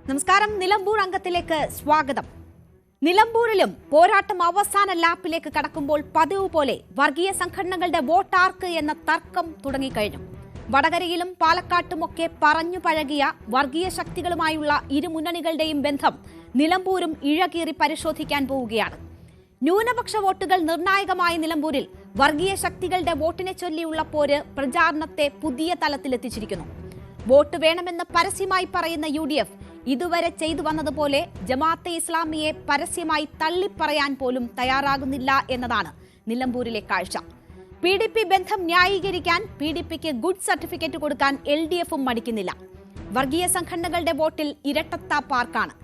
നമസ്കാരം. നിലമ്പൂർ അംഗത്തിലേക്ക് സ്വാഗതം. നിലമ്പൂരിലും പോരാട്ടം അവസാന ലാപ്പിലേക്ക് കടക്കുമ്പോൾ പതിവ് പോലെ വർഗീയ സംഘടനകളുടെ വോട്ടാർക്ക് എന്ന തർക്കം തുടങ്ങിക്കഴിഞ്ഞു. വടകരയിലും പാലക്കാട്ടുമൊക്കെ പറഞ്ഞു പഴകിയ വർഗീയ ശക്തികളുമായുള്ള ഇരു മുന്നണികളുടെയും ബന്ധം നിലമ്പൂരും ഇഴകീറി പരിശോധിക്കാൻ പോവുകയാണ്. ന്യൂനപക്ഷ വോട്ടുകൾ നിർണായകമായ നിലമ്പൂരിൽ വർഗീയ ശക്തികളുടെ വോട്ടിനെ ചൊല്ലിയുള്ള പോര് പ്രചാരണത്തെ പുതിയ തലത്തിലെത്തിച്ചിരിക്കുന്നു. വോട്ട് വേണമെന്ന് പരസ്യമായി പറയുന്ന UDF ഇതുവരെ ചെയ്തു വന്നതുപോലെ ജമാഅത്തെ ഇസ്ലാമിയെ പരസ്യമായി തള്ളിപ്പറയാൻ പോലും തയ്യാറാകുന്നില്ല എന്നതാണ് നിലമ്പൂരിലെ കാഴ്ച. PDP ബന്ധം ന്യായീകരിക്കാൻ PDPക്ക് ഗുഡ് സർട്ടിഫിക്കറ്റ് കൊടുക്കാൻ LDFും മടിക്കുന്നില്ല. വർഗീയ സംഘടനകളുടെ വോട്ടിൽ ഇരട്ടത്താപ്പാർക്കാണ്.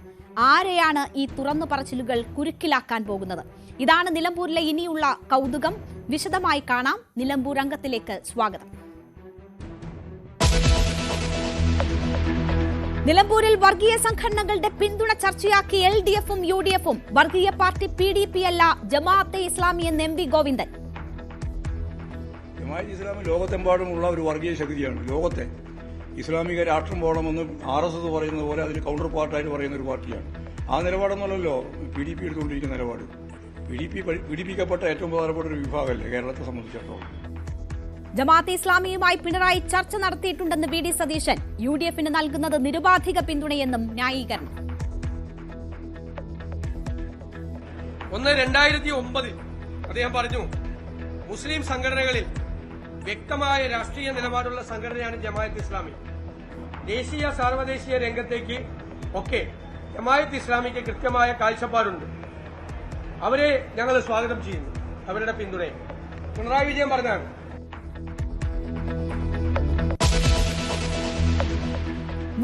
ആരെയാണ് ഈ തുറന്നു പറച്ചിലുകൾ കുരുക്കിലാക്കാൻ പോകുന്നത്? ഇതാണ് നിലമ്പൂരിലെ ഇനിയുള്ള കൗതുകം. വിശദമായി കാണാം. നിലമ്പൂർ അംഗത്തിലേക്ക് സ്വാഗതം. നിലമ്പൂരിൽ വർഗീയ സംഘടനകളുടെ പിന്തുണ ചർച്ചയാക്കി LDFും UDFും. വർഗീയ പാർട്ടി PDP അല്ല ജമാഅത്തെ ഇസ്ലാമി എന്ന് MV ഗോവിന്ദൻ. ജമാഅത്തെ ഇസ്ലാമി ലോകത്തെമ്പാടുമുള്ള ഒരു വർഗീയ ശക്തിയാണ്. ലോകത്തെ ഇസ്ലാമിക രാഷ്ട്രം പോകണമെന്ന് RSS പറയുന്നത് പോലെ അതിന് കൗണ്ടർ പാർട്ടായിട്ട് പറയുന്ന ഒരു പാർട്ടിയാണ്. ആ നിലപാടെന്നല്ലോ PDP എടുത്തുകൊണ്ടിരിക്കുന്ന നിലപാട്. പീഡിപ്പിക്കപ്പെട്ട ഏറ്റവും പ്രധാനപ്പെട്ട ഒരു വിഭാഗമല്ലേ കേരളത്തെ സംബന്ധിച്ചിടത്തോളം. ജമാഅത്തെ ഇസ്ലാമിയുമായി പിണറായി ചർച്ച നടത്തിയിട്ടുണ്ടെന്ന് VD സതീശൻ. UDFന് നൽകുന്നത് നിരുപാധിക പിന്തുണയെന്നും ന്യായീകരണം. 2009 അദ്ദേഹം പറഞ്ഞു, മുസ്ലിം സംഘടനകളിൽ വ്യക്തമായ രാഷ്ട്രീയ നിലപാടുള്ള സംഘടനയാണ് ജമാഅത്ത് ഇസ്ലാമി. ദേശീയ സാർവദേശീയ രംഗത്തേക്ക് ഒക്കെ ജമാഅത്ത് ഇസ്ലാമിക്ക് കൃത്യമായ കാഴ്ചപ്പാടുണ്ട്. അവരെ ഞങ്ങൾ സ്വാഗതം ചെയ്യുന്നു, അവരുടെ പിന്തുണയെ. പിണറായി വിജയൻ പറഞ്ഞാണ്.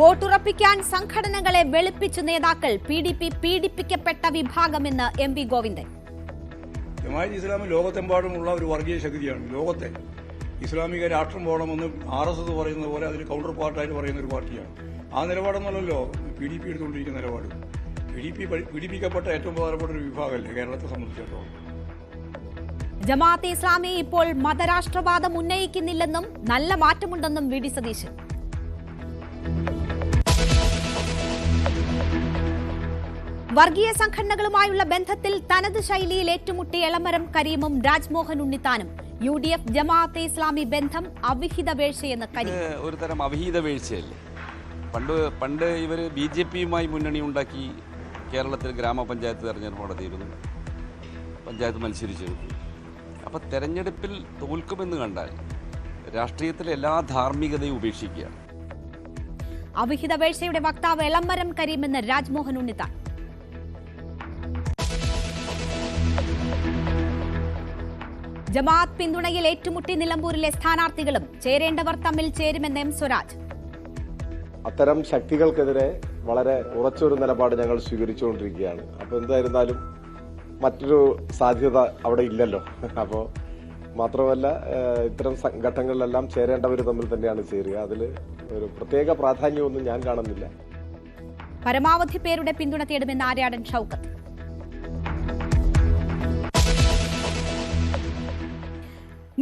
വോട്ടുറപ്പിക്കാൻ സംഘടനകളെ വെളുപ്പിച്ചു നേതാക്കൾ. PDP പീഡിപ്പിക്കപ്പെട്ട വിഭാഗമെന്ന് MV Govindan. ജമാഅത്തെ ഇസ്ലാമി ലോകത്തെമ്പാടുമുള്ള ഒരു വർഗീയ ശക്തിയാണ്. ലോകത്തെ ഇസ്ലാമിക രാഷ്ട്രം പോകണമെന്ന് RSS പറയുന്നത് പോലെ അതിന് കൗണ്ടർ പാർട്ടായിട്ട് പറയുന്ന ഒരു പാർട്ടിയാണ്. ആ നിലപാടെന്നല്ലോ PDP എടുത്തുകൊണ്ടിരിക്കുന്ന നിലപാട്. പീഡിപ്പിക്കപ്പെട്ട ഏറ്റവും പ്രധാനപ്പെട്ട ഒരു വിഭാഗമല്ലേ കേരളത്തെ സംബന്ധിച്ചിടത്തോളം. ജമാഅത്തെ ഇസ്ലാമി ഇപ്പോൾ മതരാഷ്ട്രവാദം ഉന്നയിക്കുന്നില്ലെന്നും നല്ല മാറ്റമുണ്ടെന്നും VD സതീശൻ. വർഗീയ സംഘടനകളുമായുള്ള ബന്ധത്തിൽ തനത് ശൈലിയിൽ ഏറ്റുമുട്ടി എളമരം കരീമും രാജ്മോഹൻ ഉണ്ണിത്താനും. UDF ജമാഅത്തെ ഇസ്ലാമി ബന്ധം അവിഹിത വീഴ്ചയെന്ന് കരീം. ഒരു തരം അവിഹിത വീഴ്ചയല്ലേ. പണ്ട് ഇവർ BJPയുമായി മുന്നണി ഉണ്ടാക്കി കേരളത്തിൽ ഗ്രാമപഞ്ചായത്ത് തെരഞ്ഞെടുപ്പ് നടത്തിയിരുന്നു, പഞ്ചായത്ത് മത്സരിച്ചിരുന്നു. അപ്പം തെരഞ്ഞെടുപ്പിൽ തോൽക്കുമെന്ന് കണ്ടാൽ രാഷ്ട്രീയത്തിലെ എല്ലാ ധാർമ്മികതയും ഉപേക്ഷിക്കുകയാണ്. അവിഹിത വീഴ്ചയുടെ വക്താവ് എളമരം കരീം എന്ന് രാജ്മോഹൻ ഉണ്ണിത്താൻ. ജമാഅത്ത് പിന്തുണയിൽ ഏറ്റുമുട്ടി നിലമ്പൂരിലെ സ്ഥാനാർത്ഥികളും. ചേരേണ്ടവർ തമ്മിൽ ചേരുമെന്ന് M സ്വരാജ്. അത്തരം ശക്തികൾക്കെതിരെ വളരെ ഉറച്ചൊരു നിലപാട് ഞങ്ങൾ സ്വീകരിച്ചുകൊണ്ടിരിക്കുകയാണ്. അപ്പോൾ എന്തായിരുന്നാലും മറ്റൊരു സാധ്യത അവിടെ ഇല്ലല്ലോ. അപ്പോൾ മാത്രമല്ല ഇത്തരം ഘട്ടങ്ങളിലെല്ലാം ചേരേണ്ടവർ തമ്മിൽ തന്നെയാണ് ചേരുക. അതിൽ ഒരു പ്രത്യേക പ്രാധാന്യമൊന്നും ഞാൻ കാണുന്നില്ല. പരമാവധി പേരുടെ പിന്തുണ തേടുമെന്ന് ആര്യാടൻ ഷൌക്കത്ത്.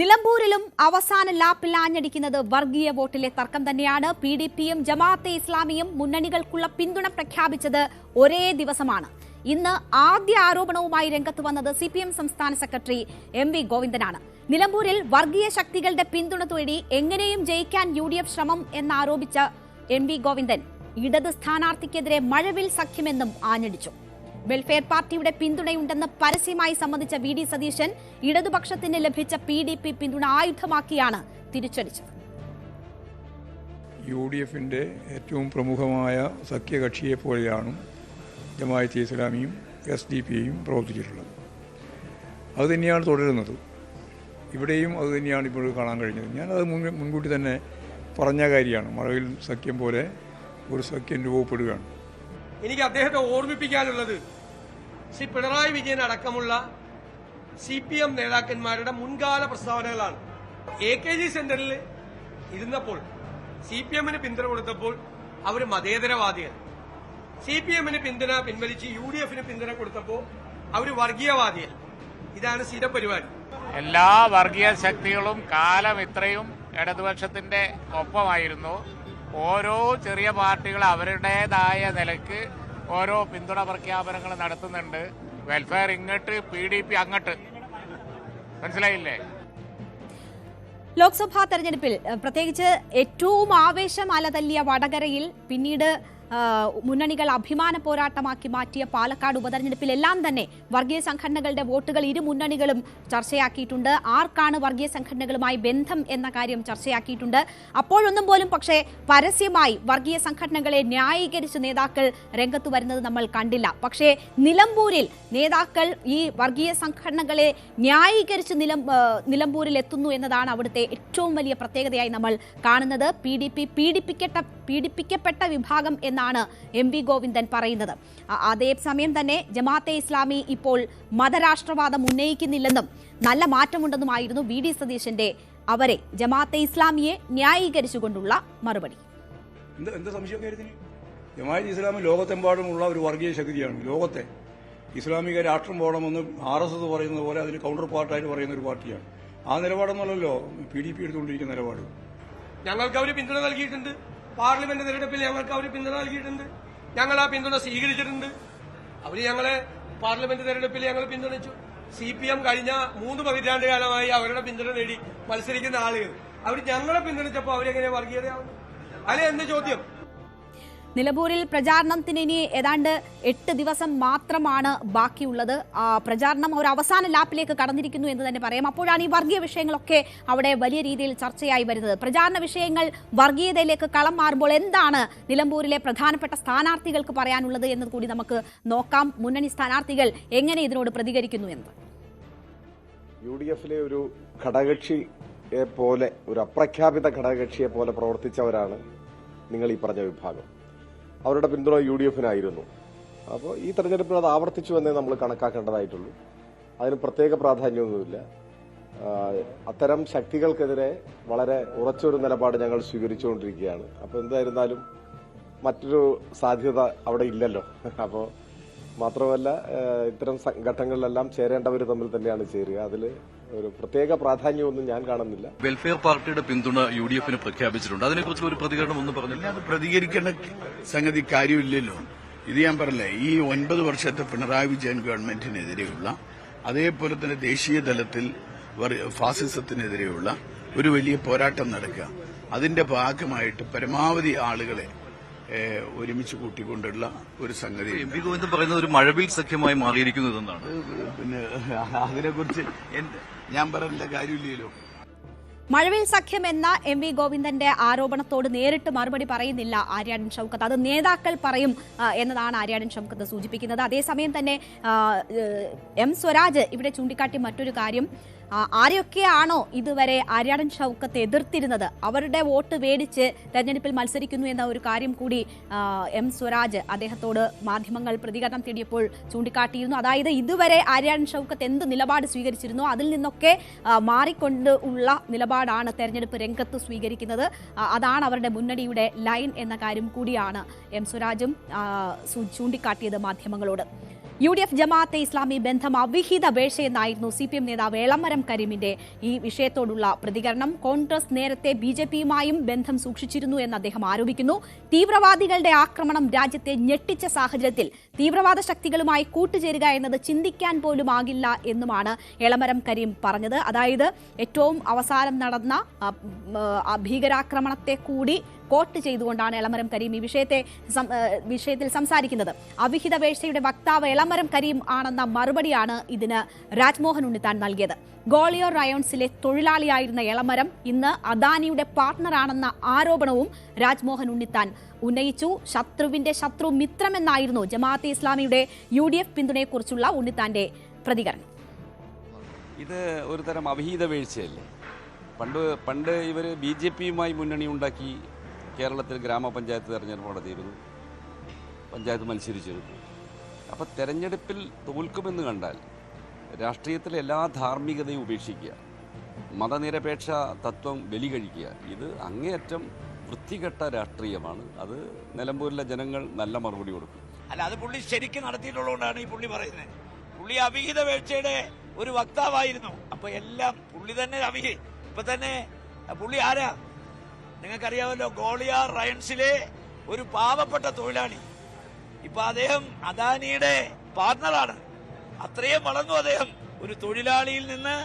നിലമ്പൂരിലും അവസാന ലാപ്പിൽ ആഞ്ഞടിക്കുന്നത് വർഗീയ വോട്ടിലെ തർക്കം തന്നെയാണ്. PDPയും ജമാഅത്തെ ഇസ്ലാമിയും മുന്നണികൾക്കുള്ള പിന്തുണ പ്രഖ്യാപിച്ചത് ഒരേ ദിവസമാണ്. ഇന്ന് ആദ്യ ആരോപണവുമായി രംഗത്ത് വന്നത് CPM സംസ്ഥാന സെക്രട്ടറി MV ഗോവിന്ദനാണ്. നിലമ്പൂരിൽ വർഗീയ ശക്തികളുടെ പിന്തുണ തേടി എങ്ങനെയും ജയിക്കാൻ UDF ശ്രമം എന്നാരോപിച്ച MV ഗോവിന്ദൻ ഇടത് സ്ഥാനാർത്ഥിക്കെതിരെ മഴവിൽ സഖ്യമെന്നും ആഞ്ഞടിച്ചു. വെൽഫെയർ പാർട്ടിയുടെ പിന്തുണയുണ്ടെന്ന് പരസ്യമായി സമ്മതിച്ച VD സതീശൻ ഇടതുപക്ഷത്തിന് ലഭിച്ച PDP പിന്തുണ ആയുധമാക്കിയാണ് തിരിച്ചടിച്ചത്. UDFന്റെ ഏറ്റവും പ്രമുഖമായ സഖ്യകക്ഷിയെ പോലെയാണ് ജമാഅത്തെ ഇസ്ലാമിയും SDP-യും പ്രവർത്തിച്ചിട്ടുള്ളത്. അതുതന്നെയാണ് തുടരുന്നത്. ഇവിടെയും അതുതന്നെയാണ് ഇപ്പോൾ കാണാൻ കഴിഞ്ഞത്. ഞാനത് മുൻകൂട്ടി തന്നെ പറഞ്ഞ കാര്യമാണ്. മറവിൽ സഖ്യം പോലെ ഒരു സഖ്യം രൂപപ്പെടുകയാണ്. എനിക്ക് അദ്ദേഹത്തെ ഓർമ്മിപ്പിക്കാനുള്ളത് ശ്രീ പിണറായി വിജയൻ അടക്കമുള്ള CPM നേതാക്കന്മാരുടെ മുൻകാല പ്രസ്താവനകളാണ്. AKG സെന്ററിൽ ഇരുന്നപ്പോൾ CPMന് പിന്തുണ കൊടുത്തപ്പോൾ അവർ മതേതരവാദികൾ, CPMന് പിന്തുണ പിൻവലിച്ച് UDFന് പിന്തുണ കൊടുത്തപ്പോൾ അവർ വർഗീയവാദികൾ. ഇതാണ് സ്ഥിര പരിപാടി. എല്ലാ വർഗീയ ശക്തികളും കാലം ഇത്രയും ഇടതുപക്ഷത്തിന്റെ ഒപ്പമായിരുന്നു. ഓരോ ചെറിയ പാർട്ടികൾ അവരുടേതായ നിലയ്ക്ക് ഓരോ പിന്തുണ പ്രഖ്യാപനങ്ങൾ നടത്തുന്നുണ്ട്. വെൽഫെയർ ഇങ്ങോട്ട്, PDP അങ്ങോട്ട്. മനസ്സിലായില്ലേ? ലോക്സഭാ തെരഞ്ഞെടുപ്പിൽ പ്രത്യേകിച്ച് ഏറ്റവും ആവേശം അലതല്ലിയ വടകരയിൽ പിന്നീട് മുന്നണികൾ അഭിമാന പോരാട്ടമാക്കി മാറ്റിയ പാലക്കാട് ഉപതെരഞ്ഞെടുപ്പിലെല്ലാം തന്നെ വർഗീയ സംഘടനകളുടെ വോട്ടുകൾ ഇരു മുന്നണികളും ചർച്ചയാക്കിയിട്ടുണ്ട്. ആർക്കാണ് വർഗീയ സംഘടനകളുമായി ബന്ധം എന്ന കാര്യം ചർച്ചയാക്കിയിട്ടുണ്ട്. അപ്പോഴൊന്നും പോലും പക്ഷേ പരസ്യമായി വർഗീയ സംഘടനകളെ ന്യായീകരിച്ച് നേതാക്കൾ രംഗത്ത് വരുന്നത് നമ്മൾ കണ്ടില്ല. പക്ഷേ നിലമ്പൂരിൽ നേതാക്കൾ ഈ വർഗീയ സംഘടനകളെ ന്യായീകരിച്ച് നിലമ്പൂരിൽ എത്തുന്നു എന്നതാണ് അവിടുത്തെ ഏറ്റവും വലിയ പ്രത്യേകതയായി നമ്മൾ കാണുന്നത്. പീഡിപ്പിക്കപ്പെട്ട വിഭാഗം എന്നാണ് MV ഗോവിന്ദൻ പറയുന്നത്. അതേസമയം തന്നെ ജമാഅത്തെ ഇസ്ലാമി ഇപ്പോൾ മതരാഷ്ട്രവാദം ഉന്നയിക്കുന്നില്ലെന്നും നല്ല മാറ്റമുണ്ടെന്നുമായിരുന്നു VD സതീശന്റെ അവരെ ജമാഅത്തെ ഇസ്ലാമിയെ ന്യായീകരിച്ചുകൊണ്ടുള്ള മറുപടി. എന്താ സംശയം? ജമാഅത്തെ ഇസ്ലാമി ലോകത്തെമ്പാടുമുള്ള ഒരു വർഗീയ ശക്തിയാണ്. ലോകത്തെ ഇസ്ലാമിക രാഷ്ട്രം പോകണമെന്ന് RSS പറയുന്നത് പോലെ അതിന് കൗണ്ടർ പാർട്ടായിട്ട് പറയുന്ന ഒരു പാർട്ടിയാണ്. ആ നിലപാടൊന്നുമല്ലല്ലോ PDP എടുത്തുകൊണ്ടിരിക്കുന്ന നിലപാട്. ഞങ്ങൾക്ക് അവർ പിന്തുണ നൽകിയിട്ടുണ്ട്. പാർലമെന്റ് തെരഞ്ഞെടുപ്പിൽ ഞങ്ങൾക്ക് അവർ പിന്തുണ നൽകിയിട്ടുണ്ട്. ഞങ്ങൾ ആ പിന്തുണ സ്വീകരിച്ചിട്ടുണ്ട്. അവർ ഞങ്ങളെ പാർലമെന്റ് തെരഞ്ഞെടുപ്പിൽ ഞങ്ങൾ പിന്തുണച്ചു. CPM കഴിഞ്ഞ 3 പതിറ്റാണ്ട് കാലമായി അവരുടെ പിന്തുണ നേടി മത്സരിക്കുന്ന ആളുകൾ അവർ ഞങ്ങളെ പിന്തുണച്ചപ്പോൾ അവരെങ്ങനെ വർഗീയതയാവുന്നു? അല്ലെ എന്ത് ചോദ്യം? നിലമ്പൂരിൽ പ്രചാരണത്തിന് ഇനി ഏതാണ്ട് 8 ദിവസം മാത്രമാണ് ബാക്കിയുള്ളത്. പ്രചാരണം ഒരു അവസാന ലാപ്പിലേക്ക് കടന്നിരിക്കുന്നു എന്ന് തന്നെ പറയാം. അപ്പോഴാണ് ഈ വർഗീയ വിഷയങ്ങളൊക്കെ അവിടെ വലിയ രീതിയിൽ ചർച്ചയായി വരുന്നത്. പ്രചാരണ വിഷയങ്ങൾ വർഗീയതയിലേക്ക് കളം മാറുമ്പോൾ എന്താണ് നിലമ്പൂരിലെ പ്രധാനപ്പെട്ട സ്ഥാനാർത്ഥികൾക്ക് പറയാനുള്ളത് എന്ന് കൂടി നമുക്ക് നോക്കാം. മുന്നണി സ്ഥാനാർത്ഥികൾ എങ്ങനെ ഇതിനോട് പ്രതികരിക്കുന്നു എന്ന്. UDF ഒരു ഘടകകക്ഷിയെ പോലെ, ഒരു അപ്രഖ്യാപിത ഘടകകക്ഷിയെ പോലെ പ്രവർത്തിച്ചവരാണ് നിങ്ങൾ ഈ പറഞ്ഞ വിഭാഗം. അവരുടെ പിന്തുണ UDF-നായിരുന്നു. അപ്പോൾ ഈ തെരഞ്ഞെടുപ്പിൽ അത് ആവർത്തിച്ചു എന്നേ നമ്മൾ കണക്കാക്കേണ്ടതായിട്ടുള്ളൂ. അതിന് പ്രത്യേക പ്രാധാന്യമൊന്നുമില്ല. അത്തരം ശക്തികൾക്കെതിരെ വളരെ ഉറച്ചൊരു നിലപാട് ഞങ്ങൾ സ്വീകരിച്ചുകൊണ്ടിരിക്കുകയാണ്. അപ്പോൾ എന്തായിരുന്നാലും മറ്റൊരു സാധ്യത അവിടെ ഇല്ലല്ലോ. അപ്പോൾ മാത്രമല്ല ഇത്തരം ഘട്ടങ്ങളിലെല്ലാം ചേരേണ്ടവർ തമ്മിൽ തന്നെയാണ് ചേരുക. അതിൽ ഒരു പ്രത്യേക പ്രാധാന്യമൊന്നും ഞാൻ കാണുന്നില്ല. വെൽഫെയർ പാർട്ടിയുടെ പിന്തുണ UDF-ന് പ്രഖ്യാപിച്ചിട്ടുണ്ട്. അതിനെക്കുറിച്ചുള്ള ഒരു പ്രതികരണം ഒന്നും പറഞ്ഞില്ല. അത് പ്രതികരിക്കേണ്ട സംഗതി കാര്യമില്ലല്ലോ. ഇത് ഞാൻ പറഞ്ഞില്ലേ, ഈ 9 വർഷത്തെ പിണറായി വിജയൻ ഗവൺമെന്റിനെതിരെയുള്ള, അതേപോലെ തന്നെ ദേശീയ തലത്തിൽ ഫാസിസത്തിനെതിരെയുള്ള ഒരു വലിയ പോരാട്ടം നടക്കുക. അതിന്റെ ഭാഗമായിട്ട് പരമാവധി ആളുകളെ ഒരുമിച്ച് കൂട്ടിക്കൊണ്ടുള്ള ഒരു സംഗതി. MV ഗോവിന്ദൻ പറയുന്നത് ഒരു മഴവിൽ സഖ്യമായി മാറിയിരിക്കുന്നതെന്നാണ്. പിന്നെ അതിനെക്കുറിച്ച് ഞാൻ പറയേണ്ട കാര്യമില്ലല്ലോ. മഴവിൽ സഖ്യം എന്ന MV ഗോവിന്ദന്റെ ആരോപണത്തോട് നേരിട്ട് മറുപടി പറയുന്നില്ല ആര്യാടൻ ഷൌക്കത്ത്. അത് നേതാക്കൾ പറയും എന്നതാണ് ആര്യാടൻ ഷൌക്കത്ത് സൂചിപ്പിക്കുന്നത്. അതേസമയം തന്നെ M സ്വരാജ് ഇവിടെ ചൂണ്ടിക്കാട്ടി മറ്റൊരു കാര്യം, ആരെയൊക്കെയാണോ ഇതുവരെ ആര്യാടൻ ഷൌക്കത്ത് എതിർത്തിരുന്നത് അവരുടെ വോട്ട് മേടിച്ച് തെരഞ്ഞെടുപ്പിൽ മത്സരിക്കുന്നു എന്ന ഒരു കാര്യം കൂടി M സ്വരാജ് അദ്ദേഹത്തോട് മാധ്യമങ്ങൾ പ്രതികരണം തേടിയപ്പോൾ ചൂണ്ടിക്കാട്ടിയിരുന്നു. അതായത് ഇതുവരെ ആര്യാടൻ ഷൌക്കത്ത് എന്ത് നിലപാട് സ്വീകരിച്ചിരുന്നോ അതിൽ നിന്നൊക്കെ മാറിക്കൊണ്ട് ഉള്ള നിലപാടാണ് തെരഞ്ഞെടുപ്പ് രംഗത്ത് സ്വീകരിക്കുന്നത്. അതാണ് അവരുടെ മുന്നണിയുടെ ലൈൻ എന്ന കാര്യം കൂടിയാണ് M സ്വരാജും ചൂണ്ടിക്കാട്ടിയത് മാധ്യമങ്ങളോട്. UDF ജമാഅത്തെ ഇസ്ലാമി ബന്ധം അവിഹിത വീഴ്ചയെന്നായിരുന്നു CPM നേതാവ് എളമരം കരീമിന്റെ ഈ വിഷയത്തോടുള്ള പ്രതികരണം. കോൺഗ്രസ് നേരത്തെ BJP-യുമായും ബന്ധം സൂക്ഷിച്ചിരുന്നു എന്ന് അദ്ദേഹം ആരോപിക്കുന്നു. തീവ്രവാദികളുടെ ആക്രമണം രാജ്യത്തെ ഞെട്ടിച്ച സാഹചര്യത്തിൽ തീവ്രവാദ ശക്തികളുമായി കൂട്ടുചേരുക എന്നത് ചിന്തിക്കാൻ പോലും ആകില്ല എന്നുമാണ് എളമരം കരീം പറഞ്ഞത്. അതായത് ഏറ്റവും അവസാനം നടന്ന ഭീകരാക്രമണത്തെ കൂടി കോട്ട് ചെയ്തുകൊണ്ടാണ് എളമരം കരീം ഈ വിഷയത്തിൽ സംസാരിക്കുന്നത്. അവിഹിത വീഴ്ചയുടെ വക്താവ് എളമരം കരീം ആണെന്ന മറുപടിയാണ് ഇതിന് രാജ്മോഹൻ ഉണ്ണിത്താൻ നൽകിയത്. ഗോളിയോർ റയോൺസിലെ തൊഴിലാളിയായിരുന്ന എളമരം ഇന്ന് അദാനിയുടെ പാർട്ണറാണെന്ന ആരോപണവും രാജ്മോഹൻ ഉണ്ണിത്താൻ ഉന്നയിച്ചു. ശത്രുവിന്റെ ശത്രു മിത്രമെന്നായിരുന്നു ജമാഅത്തെ ഇസ്ലാമിയുടെ UDF പിന്തുണയെക്കുറിച്ചുള്ള ഉണ്ണിത്താന്റെ പ്രതികരണം. ഇത് ഒരു തരം അവിഹിത വീഴ്ചയല്ലേ? പണ്ട് ഇവർ BJP-യുമായി മുന്നണി ഉണ്ടാക്കി കേരളത്തിൽ ഗ്രാമപഞ്ചായത്ത് തെരഞ്ഞെടുപ്പ് നടത്തിയിരുന്നു, പഞ്ചായത്ത് മത്സരിച്ചിരുന്നു. അപ്പോൾ തെരഞ്ഞെടുപ്പിൽ തോൽക്കുമെന്ന് കണ്ടാൽ രാഷ്ട്രീയത്തിലെ എല്ലാ ധാർമ്മികതയും ഉപേക്ഷിക്കുക, മതനിരപേക്ഷ തത്വം ബലി കഴിക്കുക, ഇത് അങ്ങേയറ്റം വൃത്തികെട്ട രാഷ്ട്രീയമാണ്. അത് നിലമ്പൂരിലെ ജനങ്ങൾ നല്ല മറുപടി കൊടുക്കും. അല്ല, അത് പുള്ളി ശരിക്കും നടത്തിയിട്ടുള്ളതുകൊണ്ടാണ് ഈ പുള്ളി പറയുന്നത്. പുള്ളി അവിഹിത വീഴ്ചയുടെ ഒരു വക്താവായിരുന്നു. അപ്പൊ എല്ലാം പുള്ളി തന്നെ ഇപ്പൊ തന്നെ പുള്ളി ആരാ? നിങ്ങൾക്കറിയാമല്ലോ, ഗോളിയാർ റയൻസിലെ ഒരു പാവപ്പെട്ട തൊഴിലാളി. ഇപ്പൊ അദ്ദേഹം അദാനിയുടെ പാർട്ണറാണ്. അത്രയും വളർന്നു അദ്ദേഹം. ഒരു തൊഴിലാളിയിൽ നിന്ന്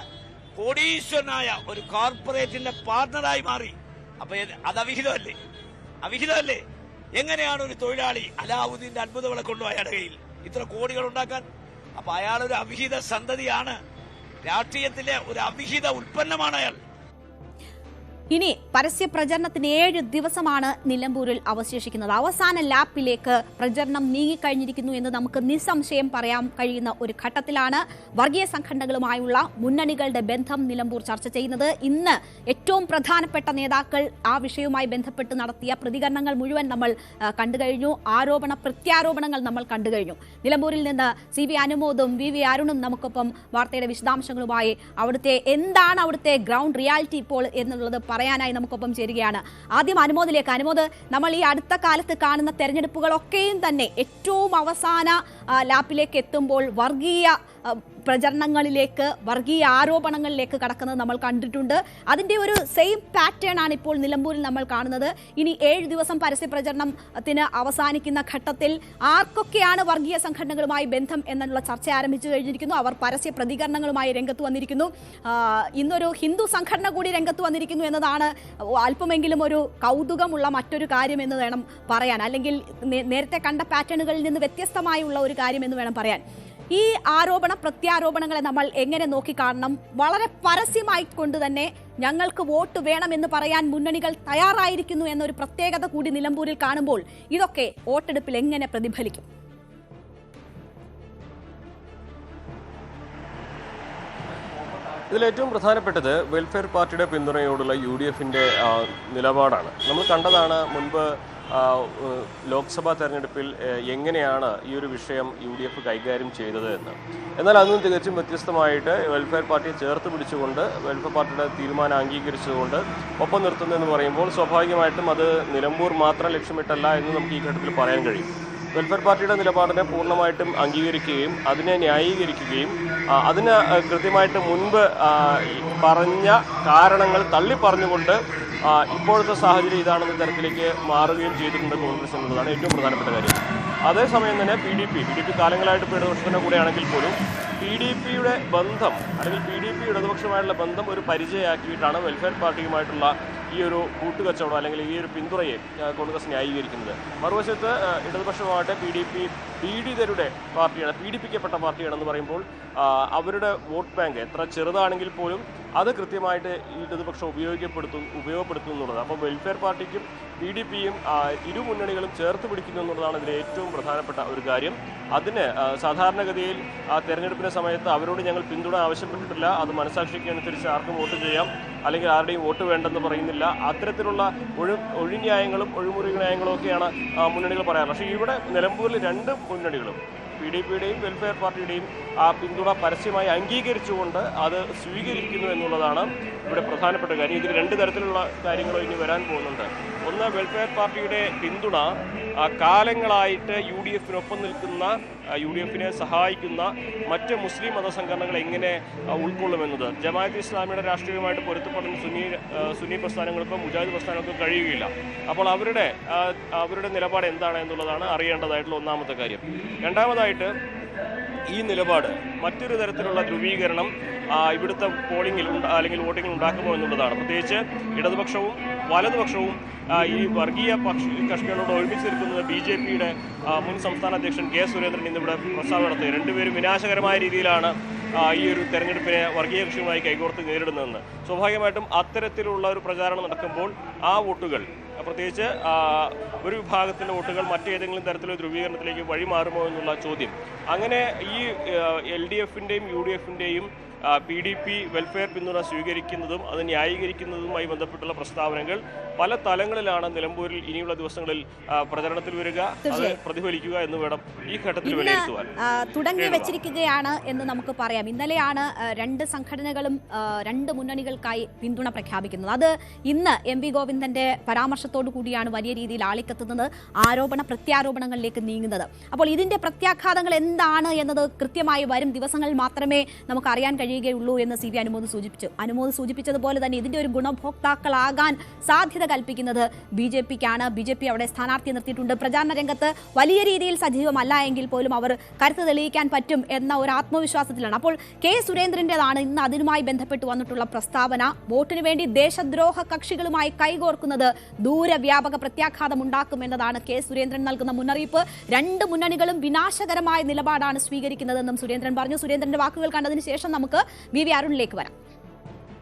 കോടീശ്വരനായ ഒരു കോർപ്പറേറ്റിന്റെ പാർട്ണറായി മാറി. അപ്പൊ അത് അവിഹിതമല്ലേ? അവിഹിതമല്ലേ? എങ്ങനെയാണ് ഒരു തൊഴിലാളി അലാവുദ്ദീന്റെ അത്ഭുതങ്ങളെ കൊണ്ടുപോയി അയാളുടെ കയ്യിൽ ഇത്ര കോടികൾ ഉണ്ടാക്കാൻ? അപ്പൊ അയാളൊരു അവിഹിത സന്തതിയാണ്. രാഷ്ട്രീയത്തിലെ ഒരു അവിഹിത ഉൽപ്പന്നമാണ് അയാൾ. ഇനി പരസ്യ പ്രചരണത്തിന് 7 ദിവസമാണ് നിലമ്പൂരിൽ അവശേഷിക്കുന്നത്. അവസാന ലാപ്പിലേക്ക് പ്രചരണം നീങ്ങിക്കഴിഞ്ഞിരിക്കുന്നു എന്ന് നമുക്ക് നിസ്സംശയം പറയാൻ കഴിയുന്ന ഒരു ഘട്ടത്തിലാണ് വർഗീയ സംഘടനകളുമായുള്ള മുന്നണികളുടെ ബന്ധം നിലമ്പൂർ ചർച്ച ചെയ്യുന്നത്. ഇന്ന് ഏറ്റവും പ്രധാനപ്പെട്ട നേതാക്കൾ ആ വിഷയവുമായി ബന്ധപ്പെട്ട് നടത്തിയ പ്രതികരണങ്ങൾ മുഴുവൻ നമ്മൾ കണ്ടുകഴിഞ്ഞു. ആരോപണ പ്രത്യാരോപണങ്ങൾ നമ്മൾ കണ്ടുകഴിഞ്ഞു. നിലമ്പൂരിൽ നിന്ന് CV അനുമോദും VV അരുണും നമുക്കൊപ്പം വാർത്തയുടെ വിശദാംശങ്ങളുമായി എന്താണ് അവിടുത്തെ ഗ്രൗണ്ട് റിയാലിറ്റി ഇപ്പോൾ എന്നുള്ളത് പറയാനായി നമുക്കൊപ്പം ചേരുകയാണ്. ആദ്യം അനുമോദിലേക്ക്. അനുമോദ്, നമ്മൾ ഈ അടുത്ത കാലത്ത് കാണുന്ന തെരഞ്ഞെടുപ്പുകളൊക്കെയും തന്നെ ഏറ്റവും അവസാന ലാപ്പിലേക്ക് എത്തുമ്പോൾ വർഗീയ പ്രചരണങ്ങളിലേക്ക്, വർഗീയ ആരോപണങ്ങളിലേക്ക് കടക്കുന്നത് നമ്മൾ കണ്ടിട്ടുണ്ട്. അതിന്റെ ഒരു സെയിം പാറ്റേൺ ആണ് ഇപ്പോൾ നിലമ്പൂരിൽ നമ്മൾ കാണുന്നത്. ഇനി 7 ദിവസം പരസ്യ പ്രചരണത്തിന് അവസാനിക്കുന്ന ഘട്ടത്തിൽ ആർക്കൊക്കെയാണ് വർഗീയ സംഘടനകളുമായി ബന്ധം എന്നുള്ള ചർച്ച ആരംഭിച്ചു കഴിഞ്ഞിരിക്കുന്നു. അവർ പരസ്യ പ്രതികരണങ്ങളുമായി രംഗത്ത് വന്നിരിക്കുന്നു. ഇന്നൊരു ഹിന്ദു സംഘടന കൂടി രംഗത്ത് വന്നിരിക്കുന്നു എന്നതാണ് അല്പമെങ്കിലും ഒരു കൗതുകമുള്ള മറ്റൊരു കാര്യം എന്ന് വേണം പറയാൻ. അല്ലെങ്കിൽ നേരത്തെ കണ്ട പാറ്റേണുകളിൽ നിന്ന് വ്യത്യസ്തമായുള്ള ഒരു കാര്യം എന്ന് വേണം പറയാൻ. ഈ ആരോപണ പ്രത്യാരോപണങ്ങളെ നമ്മൾ എങ്ങനെ നോക്കിക്കാണണം? വളരെ പരസ്യമായി കൊണ്ട് തന്നെ ഞങ്ങൾക്ക് വോട്ട് വേണമെന്ന് പറയാൻ മുന്നണികൾ തയ്യാറായിരിക്കുന്നു എന്നൊരു പ്രത്യേകത കൂടി നിലമ്പൂരിൽ കാണുമ്പോൾ ഇതൊക്കെ വോട്ടെടുപ്പിൽ എങ്ങനെ പ്രതിഫലിക്കും? ഇതിലേറ്റവും പ്രധാനപ്പെട്ടത് വെൽഫെയർ പാർട്ടിയുടെ പിന്തുണയോടുള്ള UDFന്റെ നിലപാടാണ്. നമ്മൾ കണ്ടതാണ് മുൻപ് ലോക്സഭാ തെരഞ്ഞെടുപ്പിൽ എങ്ങനെയാണ് ഈ ഒരു വിഷയം UDF കൈകാര്യം ചെയ്തത് എന്ന്. എന്നാൽ അതൊന്നും തികച്ചും വ്യത്യസ്തമായിട്ട് വെൽഫെയർ പാർട്ടിയെ ചേർത്ത് പിടിച്ചുകൊണ്ട് വെൽഫെയർ പാർട്ടിയുടെ തീരുമാനം അംഗീകരിച്ചുകൊണ്ട് ഒപ്പം നിർത്തുന്നതെന്ന് പറയുമ്പോൾ സ്വാഭാവികമായിട്ടും അത് നിലമ്പൂർ മാത്രം ലക്ഷ്യമിട്ടല്ല എന്ന് നമുക്ക് ഈ ഘട്ടത്തിൽ പറയാൻ കഴിയും. വെൽഫെയർ പാർട്ടിയുടെ നിലപാടിനെ പൂർണ്ണമായിട്ടും അംഗീകരിക്കുകയും അതിനെ ന്യായീകരിക്കുകയും അതിന് കൃത്യമായിട്ട് മുൻപ് പറഞ്ഞ കാരണങ്ങൾ തള്ളിപ്പറഞ്ഞുകൊണ്ട് ഇപ്പോഴത്തെ സാഹചര്യം ഇതാണെന്ന തരത്തിലേക്ക് മാറുകയും ചെയ്തിട്ടുണ്ട് കോൺഗ്രസ് എന്നുള്ളതാണ് ഏറ്റവും പ്രധാനപ്പെട്ട കാര്യം. അതേസമയം തന്നെ PDP കാലങ്ങളായിട്ട് ഇപ്പോൾ ഇടതുപക്ഷത്തിൻ്റെ കൂടെയാണെങ്കിൽ പോലും PDPയുടെ ബന്ധം അല്ലെങ്കിൽ PDP ഇടതുപക്ഷമായിട്ടുള്ള ബന്ധം ഒരു പരിചയമാക്കിയിട്ടാണ് വെൽഫെയർ പാർട്ടിയുമായിട്ടുള്ള ഈ ഒരു കൂട്ടുകച്ചവടം അല്ലെങ്കിൽ ഈ ഒരു പിന്തുണയെ കോൺഗ്രസ് ന്യായീകരിക്കുന്നത്. മറുവശത്ത് ഇടതുപക്ഷമാവട്ടെ PDP പീഡിതരുടെ പാർട്ടിയാണ്, പീഡിപ്പിക്കപ്പെട്ട പാർട്ടിയാണെന്ന് പറയുമ്പോൾ അവരുടെ വോട്ട് ബാങ്ക് എത്ര ചെറുതാണെങ്കിൽ പോലും അത് കൃത്യമായിട്ട് ഈ ഇടതുപക്ഷം ഉപയോഗപ്പെടുത്തും എന്നുള്ളത്. അപ്പോൾ വെൽഫെയർ പാർട്ടിക്കും PDPയും ഇരു മുന്നണികളും ചേർത്ത് പിടിക്കുന്നു എന്നുള്ളതാണ് ഇതിലെ ഏറ്റവും പ്രധാനപ്പെട്ട ഒരു കാര്യം. അതിന് സാധാരണഗതിയിൽ തെരഞ്ഞെടുപ്പിൻ്റെ സമയത്ത് അവരോട് ഞങ്ങൾ പിന്തുണ ആവശ്യപ്പെട്ടിട്ടില്ല, അത് മനസാക്ഷിക്ക് അനുസരിച്ച് ആർക്കും വോട്ട് ചെയ്യാം അല്ലെങ്കിൽ ആരുടെയും വോട്ട് വേണ്ടെന്ന് പറയുന്നില്ല. അത്തരത്തിലുള്ള ഒഴിന്യായങ്ങളും ഒഴിമുറി ന്യായങ്ങളും ഒക്കെയാണ് മുന്നണികൾ പറയാറ്. പക്ഷേ ഇവിടെ നിലമ്പൂരിൽ 2 മുന്നണികളും PDPയുടെയും വെൽഫെയർ പാർട്ടിയുടെയും ആ പിന്തുണ പരസ്യമായി അംഗീകരിച്ചുകൊണ്ട് അത് സ്വീകരിക്കുന്നു എന്നുള്ളതാണ് ഇവിടെ പ്രധാനപ്പെട്ട കാര്യം. ഇതിൽ 2 തരത്തിലുള്ള കാര്യങ്ങൾ ഇനി വരാൻ പോകുന്നുണ്ട്. ഒന്ന്, വെൽഫെയർ പാർട്ടിയുടെ പിന്തുണ കാലങ്ങളായിട്ട് UDFനൊപ്പം നിൽക്കുന്ന UDFനെ സഹായിക്കുന്ന മറ്റ് മുസ്ലിം മതസംഘടനകൾ എങ്ങനെ ഉൾക്കൊള്ളുമെന്നത് ജമാഅത്ത് ഇസ്ലാമിയുടെ രാഷ്ട്രീയമായിട്ട് പൊരുത്തപ്പെടുന്ന സുന്നി പ്രസ്ഥാനങ്ങൾക്കും മുജാഹിദ് പ്രസ്ഥാനങ്ങൾക്കും കഴിയുകയില്ല. അപ്പോൾ അവരുടെ നിലപാട് എന്താണ് എന്നുള്ളതാണ് അറിയേണ്ടതായിട്ടുള്ള ഒന്നാമത്തെ കാര്യം. രണ്ടാമതായിട്ട് ഈ നിലപാട് മറ്റൊരു തരത്തിലുള്ള ധ്രുവീകരണം ഇവിടുത്തെ പോളിംഗിൽ അല്ലെങ്കിൽ വോട്ടിങ്ങിൽ ഉണ്ടാക്കുമോ എന്നുള്ളതാണ്. പ്രത്യേകിച്ച് ഇടതുപക്ഷവും വലതുപക്ഷവും ഈ വർഗീയ കക്ഷികളോട് ഒരുമിച്ച് നിൽക്കുന്നത് BJPയുടെ മുൻ സംസ്ഥാന അധ്യക്ഷൻ K. സുരേന്ദ്രൻ ഇന്നിവിടെ പ്രസ്താവന നടത്തി. 2 പേരും വിനാശകരമായ രീതിയിലാണ് ഈ ഒരു തെരഞ്ഞെടുപ്പിനെ വർഗീയ കക്ഷിയുമായി കൈകോർത്ത് നേരിടുന്നതെന്ന്. സ്വാഭാവികമായിട്ടും അത്തരത്തിലുള്ള ഒരു പ്രചാരണം നടക്കുമ്പോൾ ആ വോട്ടുകൾ, പ്രത്യേകിച്ച് ഒരു വിഭാഗത്തിൻ്റെ വോട്ടുകൾ മറ്റേതെങ്കിലും തരത്തിലുള്ള ധ്രുവീകരണത്തിലേക്ക് വഴിമാറുമോ എന്നുള്ള ചോദ്യം. അങ്ങനെ ഈ LDFന്റെയും UDFന്റെയും PDP വെൽഫെയർ പിന്തുണ സ്വീകരിക്കുന്നതും അത് ന്യായീകരിക്കുന്നതുമായി ബന്ധപ്പെട്ടുള്ള പ്രസ്താവനകൾ പല തലങ്ങളിലാണ് നിലമ്പൂരിൽ ഇനിയുള്ള ദിവസങ്ങളിൽ പ്രചരണത്തിൽ വരിക, അത് പ്രതിഫലിക്കുക എന്ന് വേണം ഈ ഘട്ടത്തിൽ വിലയിരുത്തുവാൻ. തുടങ്ങി വെച്ചിരിക്കുകയാണ് എന്ന് നമുക്ക് പറയാം. ഇന്നലെയാണ് 2 സംഘടനകളും 2 മുന്നണികൾക്കായി പിന്തുണ പ്രഖ്യാപിക്കുന്നത്. അത് ഇന്ന് MV ഗോവിന്ദന്റെ പരാമർശത്തോടു കൂടിയാണ് വലിയ രീതിയിൽ ആളിക്കത്തുന്നത്, ആരോപണ പ്രത്യാരോപണങ്ങളിലേക്ക് നീങ്ങുന്നത്. അപ്പോൾ ഇതിന്റെ പ്രത്യാഘാതങ്ങൾ എന്താണ് എന്നത് കൃത്യമായി വരും ദിവസങ്ങളിൽ മാത്രമേ നമുക്ക് അറിയാൻ കഴിയുകയുള്ളൂ എന്ന് CV അനുമോദ് സൂചിപ്പിച്ചതുപോലെ തന്നെ ഇതിന്റെ ഒരു ഗുണഭോക്താക്കളാകാൻ സാധ്യത സാധ്യത കൽപ്പിക്കുന്നത് BJP-ക്കാണ്. BJP അവിടെ സ്ഥാനാർത്ഥിയെ നിർത്തിയിട്ടുണ്ട്. പ്രചാരണ രംഗത്ത് വലിയ രീതിയിൽ സജീവമല്ല എങ്കിൽ പോലും അവർ കരുത്ത് തെളിയിക്കാൻ പറ്റും എന്ന ഒരു ആത്മവിശ്വാസത്തിലാണ്. അപ്പോൾ കെ സുരേന്ദ്രന്റേതാണ് ഇന്ന് അതിനുമായി ബന്ധപ്പെട്ട് വന്നിട്ടുള്ള പ്രസ്താവന. വോട്ടിന് വേണ്ടി ദേശദ്രോഹ കക്ഷികളുമായി കൈകോർക്കുന്നത് ദൂരവ്യാപക പ്രത്യാഘാതം ഉണ്ടാക്കും എന്നതാണ് കെ സുരേന്ദ്രൻ നൽകുന്ന മുന്നറിയിപ്പ്. രണ്ട് മുന്നണികളും വിനാശകരമായ നിലപാടാണ് സ്വീകരിക്കുന്നതെന്നും സുരേന്ദ്രൻ പറഞ്ഞു. സുരേന്ദ്രന്റെ വാക്കുകൾ കണ്ടതിന് ശേഷം നമുക്ക് VV അരുണിലേക്ക് വരാം.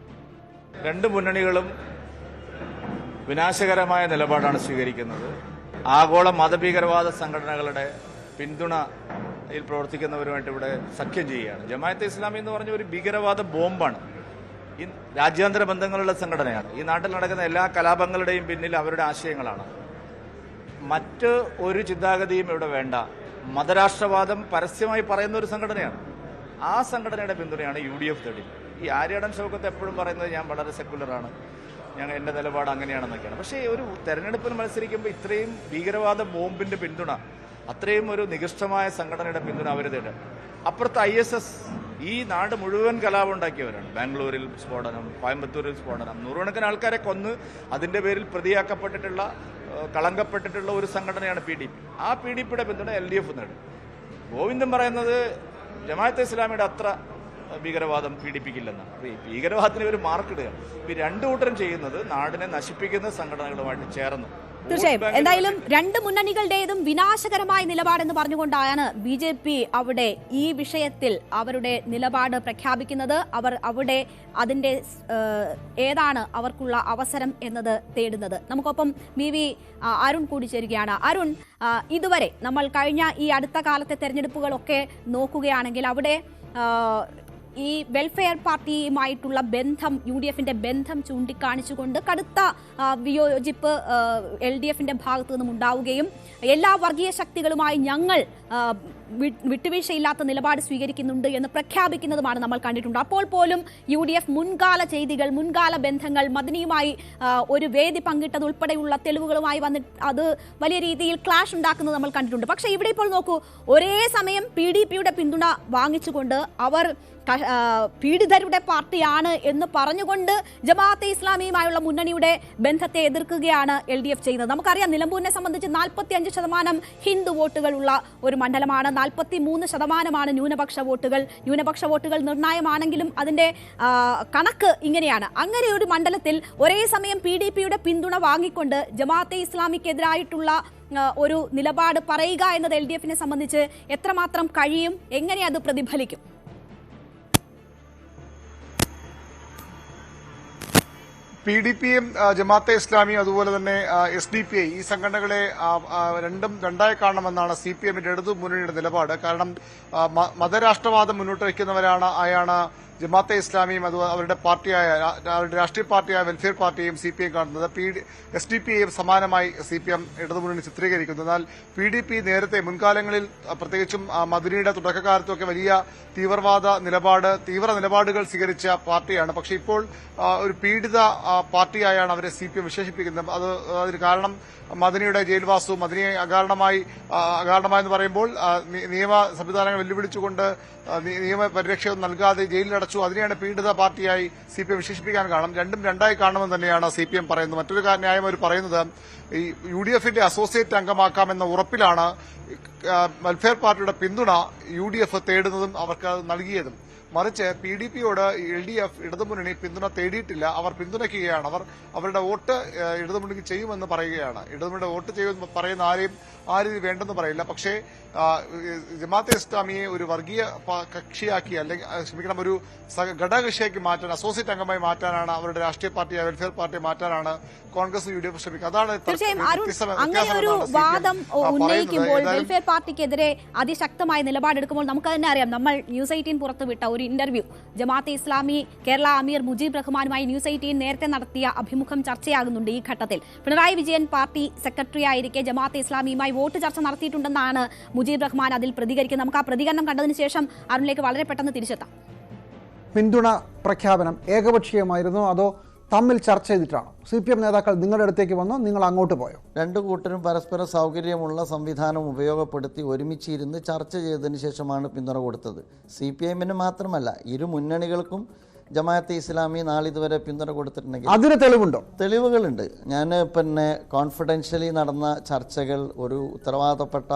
രണ്ട് മുന്നണികളും വിനാശകരമായ നിലപാടാണ് സ്വീകരിക്കുന്നത്. ആഗോള മതഭീകരവാദ സംഘടനകളുടെ പിന്തുണയിൽ പ്രവർത്തിക്കുന്നവരുമായിട്ട് ഇവിടെ സഖ്യം ചെയ്യുകയാണ്. ജമാഅത്തെ ഇസ്ലാമി എന്ന് പറഞ്ഞ ഒരു ഭീകരവാദ ബോംബാണ്. ഈ രാജ്യാന്തര ബന്ധങ്ങളുള്ള സംഘടനയാണ്. ഈ നാട്ടിൽ നടക്കുന്ന എല്ലാ കലാപങ്ങളുടെയും പിന്നിൽ അവരുടെ ആശയങ്ങളാണ്. മറ്റ് ഒരു ചിന്താഗതിയും ഇവിടെ വേണ്ട. മതരാഷ്ട്രവാദം പരസ്യമായി പറയുന്ന ഒരു സംഘടനയാണ്. ആ സംഘടനയുടെ പിന്തുണയാണ് UDF തേടി. ഈ ആര്യാടൻ ഷൗക്കത്ത് എപ്പോഴും പറയുന്നത് ഞാൻ വളരെ സെക്കുലറാണ്, എൻ്റെ നിലപാട് അങ്ങനെയാണെന്നൊക്കെയാണ്. പക്ഷേ ഒരു തെരഞ്ഞെടുപ്പിൽ മത്സരിക്കുമ്പോൾ ഇത്രയും ഭീകരവാദ ബോംബിന്റെ പിന്തുണ, അത്രയും ഒരു നികൃഷ്ടമായ സംഘടനയുടെ പിന്തുണ അവർ തേടുക. അപ്പുറത്ത് ISS ഈ നാട് മുഴുവൻ കലാപം ഉണ്ടാക്കിയവരാണ്. ബാംഗ്ലൂരിൽ സ്ഫോടനം, കോയമ്പത്തൂരിൽ സ്ഫോടനം, നൂറുകണക്കിന് ആൾക്കാരെ കൊന്ന് അതിന്റെ പേരിൽ പ്രതിയാക്കപ്പെട്ടിട്ടുള്ള കളങ്കപ്പെട്ടിട്ടുള്ള ഒരു സംഘടനയാണ് PDP. ആ PDPയുടെ പിന്തുണ LDF നേടും. ഗോവിന്ദൻ പറയുന്നത് ജമാഅത്തെ ഇസ്ലാമിയുടെ അത്ര ഭീകരവാദം PDPക്കില്ലെന്നാണ്. ഈ ഭീകരവാദത്തിന് ഒരു മാർക്കിടുക. ഈ രണ്ടു കൂട്ടരും ചെയ്യുന്നത് നാടിനെ നശിപ്പിക്കുന്ന സംഘടനകളുമായിട്ട് ചേർന്ന്. തീർച്ചയായും എന്തായാലും രണ്ട് മുന്നണികളുടേതും വിനാശകരമായ നിലപാടെന്ന് പറഞ്ഞുകൊണ്ടാണ് BJP അവിടെ ഈ വിഷയത്തിൽ അവരുടെ നിലപാട് പ്രഖ്യാപിക്കുന്നത്. അവർ അവിടെ അതിന്റെ ഏതാണ് അവർക്കുള്ള അവസരം എന്നത് തേടുന്നത്. നമുക്കൊപ്പം VV അരുൺ കൂടി ചേരുകയാണ്. അരുൺ, ഇതുവരെ നമ്മൾ കഴിഞ്ഞ ഈ അടുത്ത കാലത്തെ തെരഞ്ഞെടുപ്പുകളൊക്കെ നോക്കുകയാണെങ്കിൽ അവിടെ ഈ വെൽഫെയർ പാർട്ടിയുമായിട്ടുള്ള ബന്ധം, UDF-ന്റെ ബന്ധം ചൂണ്ടിക്കാണിച്ചുകൊണ്ട് കടുത്ത വിയോജിപ്പ് LDF-ന്റെ ഭാഗത്തു നിന്നും ഉണ്ടാവുകയും എല്ലാ വർഗീയ ശക്തികളുമായി ഞങ്ങൾ വിട്ടുവീഴ്ചയില്ലാത്ത നിലപാട് സ്വീകരിക്കുന്നുണ്ട് എന്ന് പ്രഖ്യാപിക്കുന്നതുമാണ് നമ്മൾ കണ്ടിട്ടുണ്ട്. അപ്പോൾ പോലും UDF മുൻകാല ചെയ്തികൾ, മുൻകാല ബന്ധങ്ങൾ, മദനിയുമായി ഒരു വേദി പങ്കിട്ടതുൾപ്പെടെയുള്ള തെളിവുകളുമായി വന്നിട്ട് അത് വലിയ രീതിയിൽ ക്ലാഷ് ഉണ്ടാക്കുന്നത് നമ്മൾ കണ്ടിട്ടുണ്ട്. പക്ഷേ ഇവിടെ ഇപ്പോൾ നോക്കൂ, ഒരേ സമയം PDPയുടെ പിന്തുണ വാങ്ങിച്ചുകൊണ്ട് അവർ പീഡിതരുടെ പാർട്ടിയാണ് എന്ന് പറഞ്ഞുകൊണ്ട് ജമാഅത്തെ ഇസ്ലാമിയുമായുള്ള മുന്നണിയുടെ ബന്ധത്തെ എതിർക്കുകയാണ് LDF ചെയ്യുന്നത്. നമുക്കറിയാം, നിലമ്പൂരിനെ സംബന്ധിച്ച് 45% ഹിന്ദു വോട്ടുകളുള്ള ഒരു മണ്ഡലമാണ്. 43% ന്യൂനപക്ഷ വോട്ടുകൾ. ന്യൂനപക്ഷ വോട്ടുകൾ നിർണായകമാണെങ്കിലും അതിന്റെ കണക്ക് ഇങ്ങനെയാണ്. അങ്ങനെ ഒരു മണ്ഡലത്തിൽ ഒരേ സമയം PDPയുടെ പിന്തുണ വാങ്ങിക്കൊണ്ട് ജമാഅത്തെ ഇസ്ലാമിക്കെതിരായിട്ടുള്ള ഒരു നിലപാട് പറയുക എന്നത് LDF-നെ സംബന്ധിച്ച് എത്രമാത്രം കഴിയും, എങ്ങനെ അത് പ്രതിഫലിക്കും? PDPയും ജമാഅത്തെ ഇസ്ലാമിയും അതുപോലെ തന്നെ SDPI ഈ സംഘടനകളെ രണ്ടായി കാണണമെന്നാണ് CPM-ന്റെ ഇടതു മുന്നണിയുടെ നിലപാട്. കാരണം മതരാഷ്ട്രവാദം മുന്നോട്ട് വയ്ക്കുന്നവരാണ് ജമാഅത്തെ ഇസ്ലാമിയും അവരുടെ പാർട്ടിയായ അവരുടെ രാഷ്ട്രീയ പാർട്ടിയായ വെൽഫെയർ പാർട്ടിയും CPM കാണുന്നത്. SDPയും സമാനമായി CPM ഇടതുമുന്നണി ചിത്രീകരിക്കുന്നു. എന്നാൽ PDP നേരത്തെ മുൻകാലങ്ങളിൽ പ്രത്യേകിച്ചും മദനിയുടെ തുടക്കകാലത്തൊക്കെ വലിയ തീവ്ര നിലപാടുകൾ സ്വീകരിച്ച പാർട്ടിയാണ്. പക്ഷേ ഇപ്പോൾ ഒരു പീഡിത പാർട്ടിയായാണ് അവരെ CPM വിശേഷിപ്പിക്കുന്നത്. അതിന് കാരണം മദനിയുടെ ജയിൽവാസവും, മദനിയെ അകാരണമായെന്ന് പറയുമ്പോൾ നിയമ സംവിധാനങ്ങൾ വെല്ലുവിളിച്ചുകൊണ്ട് നിയമപരിരക്ഷയൊന്നും നൽകാതെ ജയിലിലടച്ചു. അതിനെയാണ് പീഡിത പാർട്ടിയായി CPM വിശേഷിപ്പിക്കാൻ കാരണം. രണ്ടും രണ്ടായി കാണുമെന്ന് തന്നെയാണ് CPM പറയുന്നത്. മറ്റൊരു ന്യായം അവർ പറയുന്നത് ഈ UDF-ന്റെ അസോസിയേറ്റ് അംഗമാക്കാമെന്ന ഉറപ്പിലാണ് വെൽഫെയർ പാർട്ടിയുടെ പിന്തുണ UDF തേടുന്നതും അവർക്ക് നൽകിയതും. മറിച്ച് PDPയോട് LDF ഇടതുമുന്നണി പിന്തുണ തേടിയിട്ടില്ല. അവർ പിന്തുണയ്ക്കുകയാണ്. അവരുടെ വോട്ട് ഇടതുമുന്നണിക്ക് ചെയ്യുമെന്ന് പറയുകയാണ്. ഇടതുമുന്നണി വോട്ട് ചെയ്യുമെന്ന് പറയുന്ന ആരെയും ആ രീതി വേണ്ടെന്ന് പറയില്ല. പക്ഷേ ജമാഅത്തെ ഇസ്ലാമിയെ ഒരു വർഗീയ കക്ഷിയാക്കി, അല്ലെങ്കിൽ ഒരു ഘടകകക്ഷിയാക്കി മാറ്റാൻ, അസോസിയേറ്റ് അംഗമായി മാറ്റാനാണ് അവരുടെ രാഷ്ട്രീയ പാർട്ടിയായ വെൽഫെയർ പാർട്ടിയെ മാറ്റാനാണ് കോൺഗ്രസ് UDF ശ്രമിക്കുന്നത്. അതാണ് അങ്ങനെ ഒരു വാദം ഉന്നയിക്കുമ്പോൾ വെൽഫെയർ പാർട്ടിക്കെതിരെ അതിശക്തമായ നിലപാടെടുക്കുമ്പോൾ നമുക്ക് തന്നെ അറിയാം. നമ്മൾ News 18 പുറത്തുവിട്ട ഒരു ഇന്റർവ്യൂ ജമാഅത്തെ ഇസ്ലാമി കേരള അമീർ മുജീബ് റഹ്മാനുമായി News 18 നേരത്തെ നടത്തിയ അഭിമുഖം ചർച്ചയാകുന്നുണ്ട്. ഈ ഘട്ടത്തിൽ പിണറായി വിജയൻ പാർട്ടി സെക്രട്ടറി ആയിരിക്കെ ജമാഅത്തെ ഇസ്ലാമിയുമായി വോട്ട് ചർച്ച നടത്തിയിട്ടുണ്ടെന്നാണ് മുജീബ് റഹ്മാൻ അതിൽ പ്രതികരിക്കുന്നത്. നമുക്ക് ആ പ്രതികരണം കണ്ടതിന് ശേഷം അരുണിലേക്ക് വളരെ പെട്ടെന്ന് തിരിച്ചെത്താം. പിന്തുണ പ്രഖ്യാപനം ഏകപക്ഷീയമായിരുന്നോ അതോ തമ്മിൽ ചർച്ച ചെയ്തിട്ടാണോ? CPM നേതാക്കൾ നിങ്ങളുടെ അടുത്തേക്ക് വന്നോ, നിങ്ങൾ അങ്ങോട്ട് പോയോ? രണ്ടു കൂട്ടരും പരസ്പര സൗകര്യമുള്ള സംവിധാനം ഉപയോഗപ്പെടുത്തി ഒരുമിച്ചിരുന്ന് ചർച്ച ചെയ്തതിന് ശേഷമാണ് പിന്തുണ കൊടുത്തത്. CPM-ന് മാത്രമല്ല, ഇരു മുന്നണികൾക്കും ജമാഅത്തെ ഇസ്ലാമി നാളിതുവരെ പിന്തുണ കൊടുത്തിട്ടുണ്ടെങ്കിൽ അതിന് തെളിവുണ്ടോ? തെളിവുകളുണ്ട്. ഞാൻ പിന്നെ കോൺഫിഡൻഷ്യലി നടന്ന ചർച്ചകൾ ഒരു ഉത്തരവാദപ്പെട്ട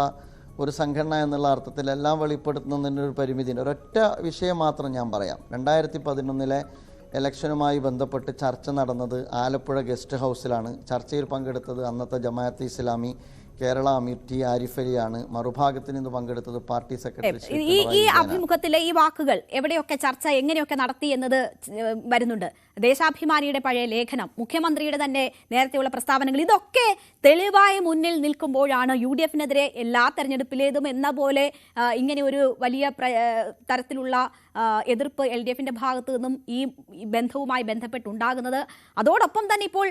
ഒരു സംഘടന എന്നുള്ള അർത്ഥത്തിൽ എല്ലാം വെളിപ്പെടുത്തുന്നതിന് ഒരു പരിമിതിയുണ്ട്. ഒരൊറ്റ വിഷയം മാത്രം ഞാൻ പറയാം. 2011 ഇലക്ഷനുമായി ബന്ധപ്പെട്ട് ചർച്ച നടന്നത് ആലപ്പുഴ ഗസ്റ്റ് ഹൗസിലാണ്. ചർച്ചയിൽ പങ്കെടുത്തത് അന്നത്തെ ജമാഅത്തെ ഇസ്ലാമി കേരള അമീർ ടി ആരിഫ് അലിയാണ്. മറുഭാഗത്ത് നിന്ന് പങ്കെടുത്തത് പാർട്ടി സെക്രട്ടറി. ഈ അഭിമുഖത്തിലെ ഈ വാക്കുകൾ എവിടെയൊക്കെ ചർച്ച എങ്ങനെയൊക്കെ നടത്തി എന്നത് വരുന്നുണ്ട്. ദേശാഭിമാനിയുടെ പഴയ ലേഖനം, മുഖ്യമന്ത്രിയുടെ തന്നെ നേരത്തെയുള്ള പ്രസ്താവനകൾ, ഇതൊക്കെ തെളിവായി മുന്നിൽ നിൽക്കുമ്പോഴാണ് UDF-നെതിരെ എല്ലാ തെരഞ്ഞെടുപ്പിലേതും എന്ന പോലെ ഇങ്ങനെ ഒരു വലിയ തരത്തിലുള്ള എതിർപ്പ് LDF-ന്റെ ഭാഗത്തു നിന്നും ഈ ബന്ധവുമായി ബന്ധപ്പെട്ടുണ്ടാകുന്നത്. അതോടൊപ്പം തന്നെ ഇപ്പോൾ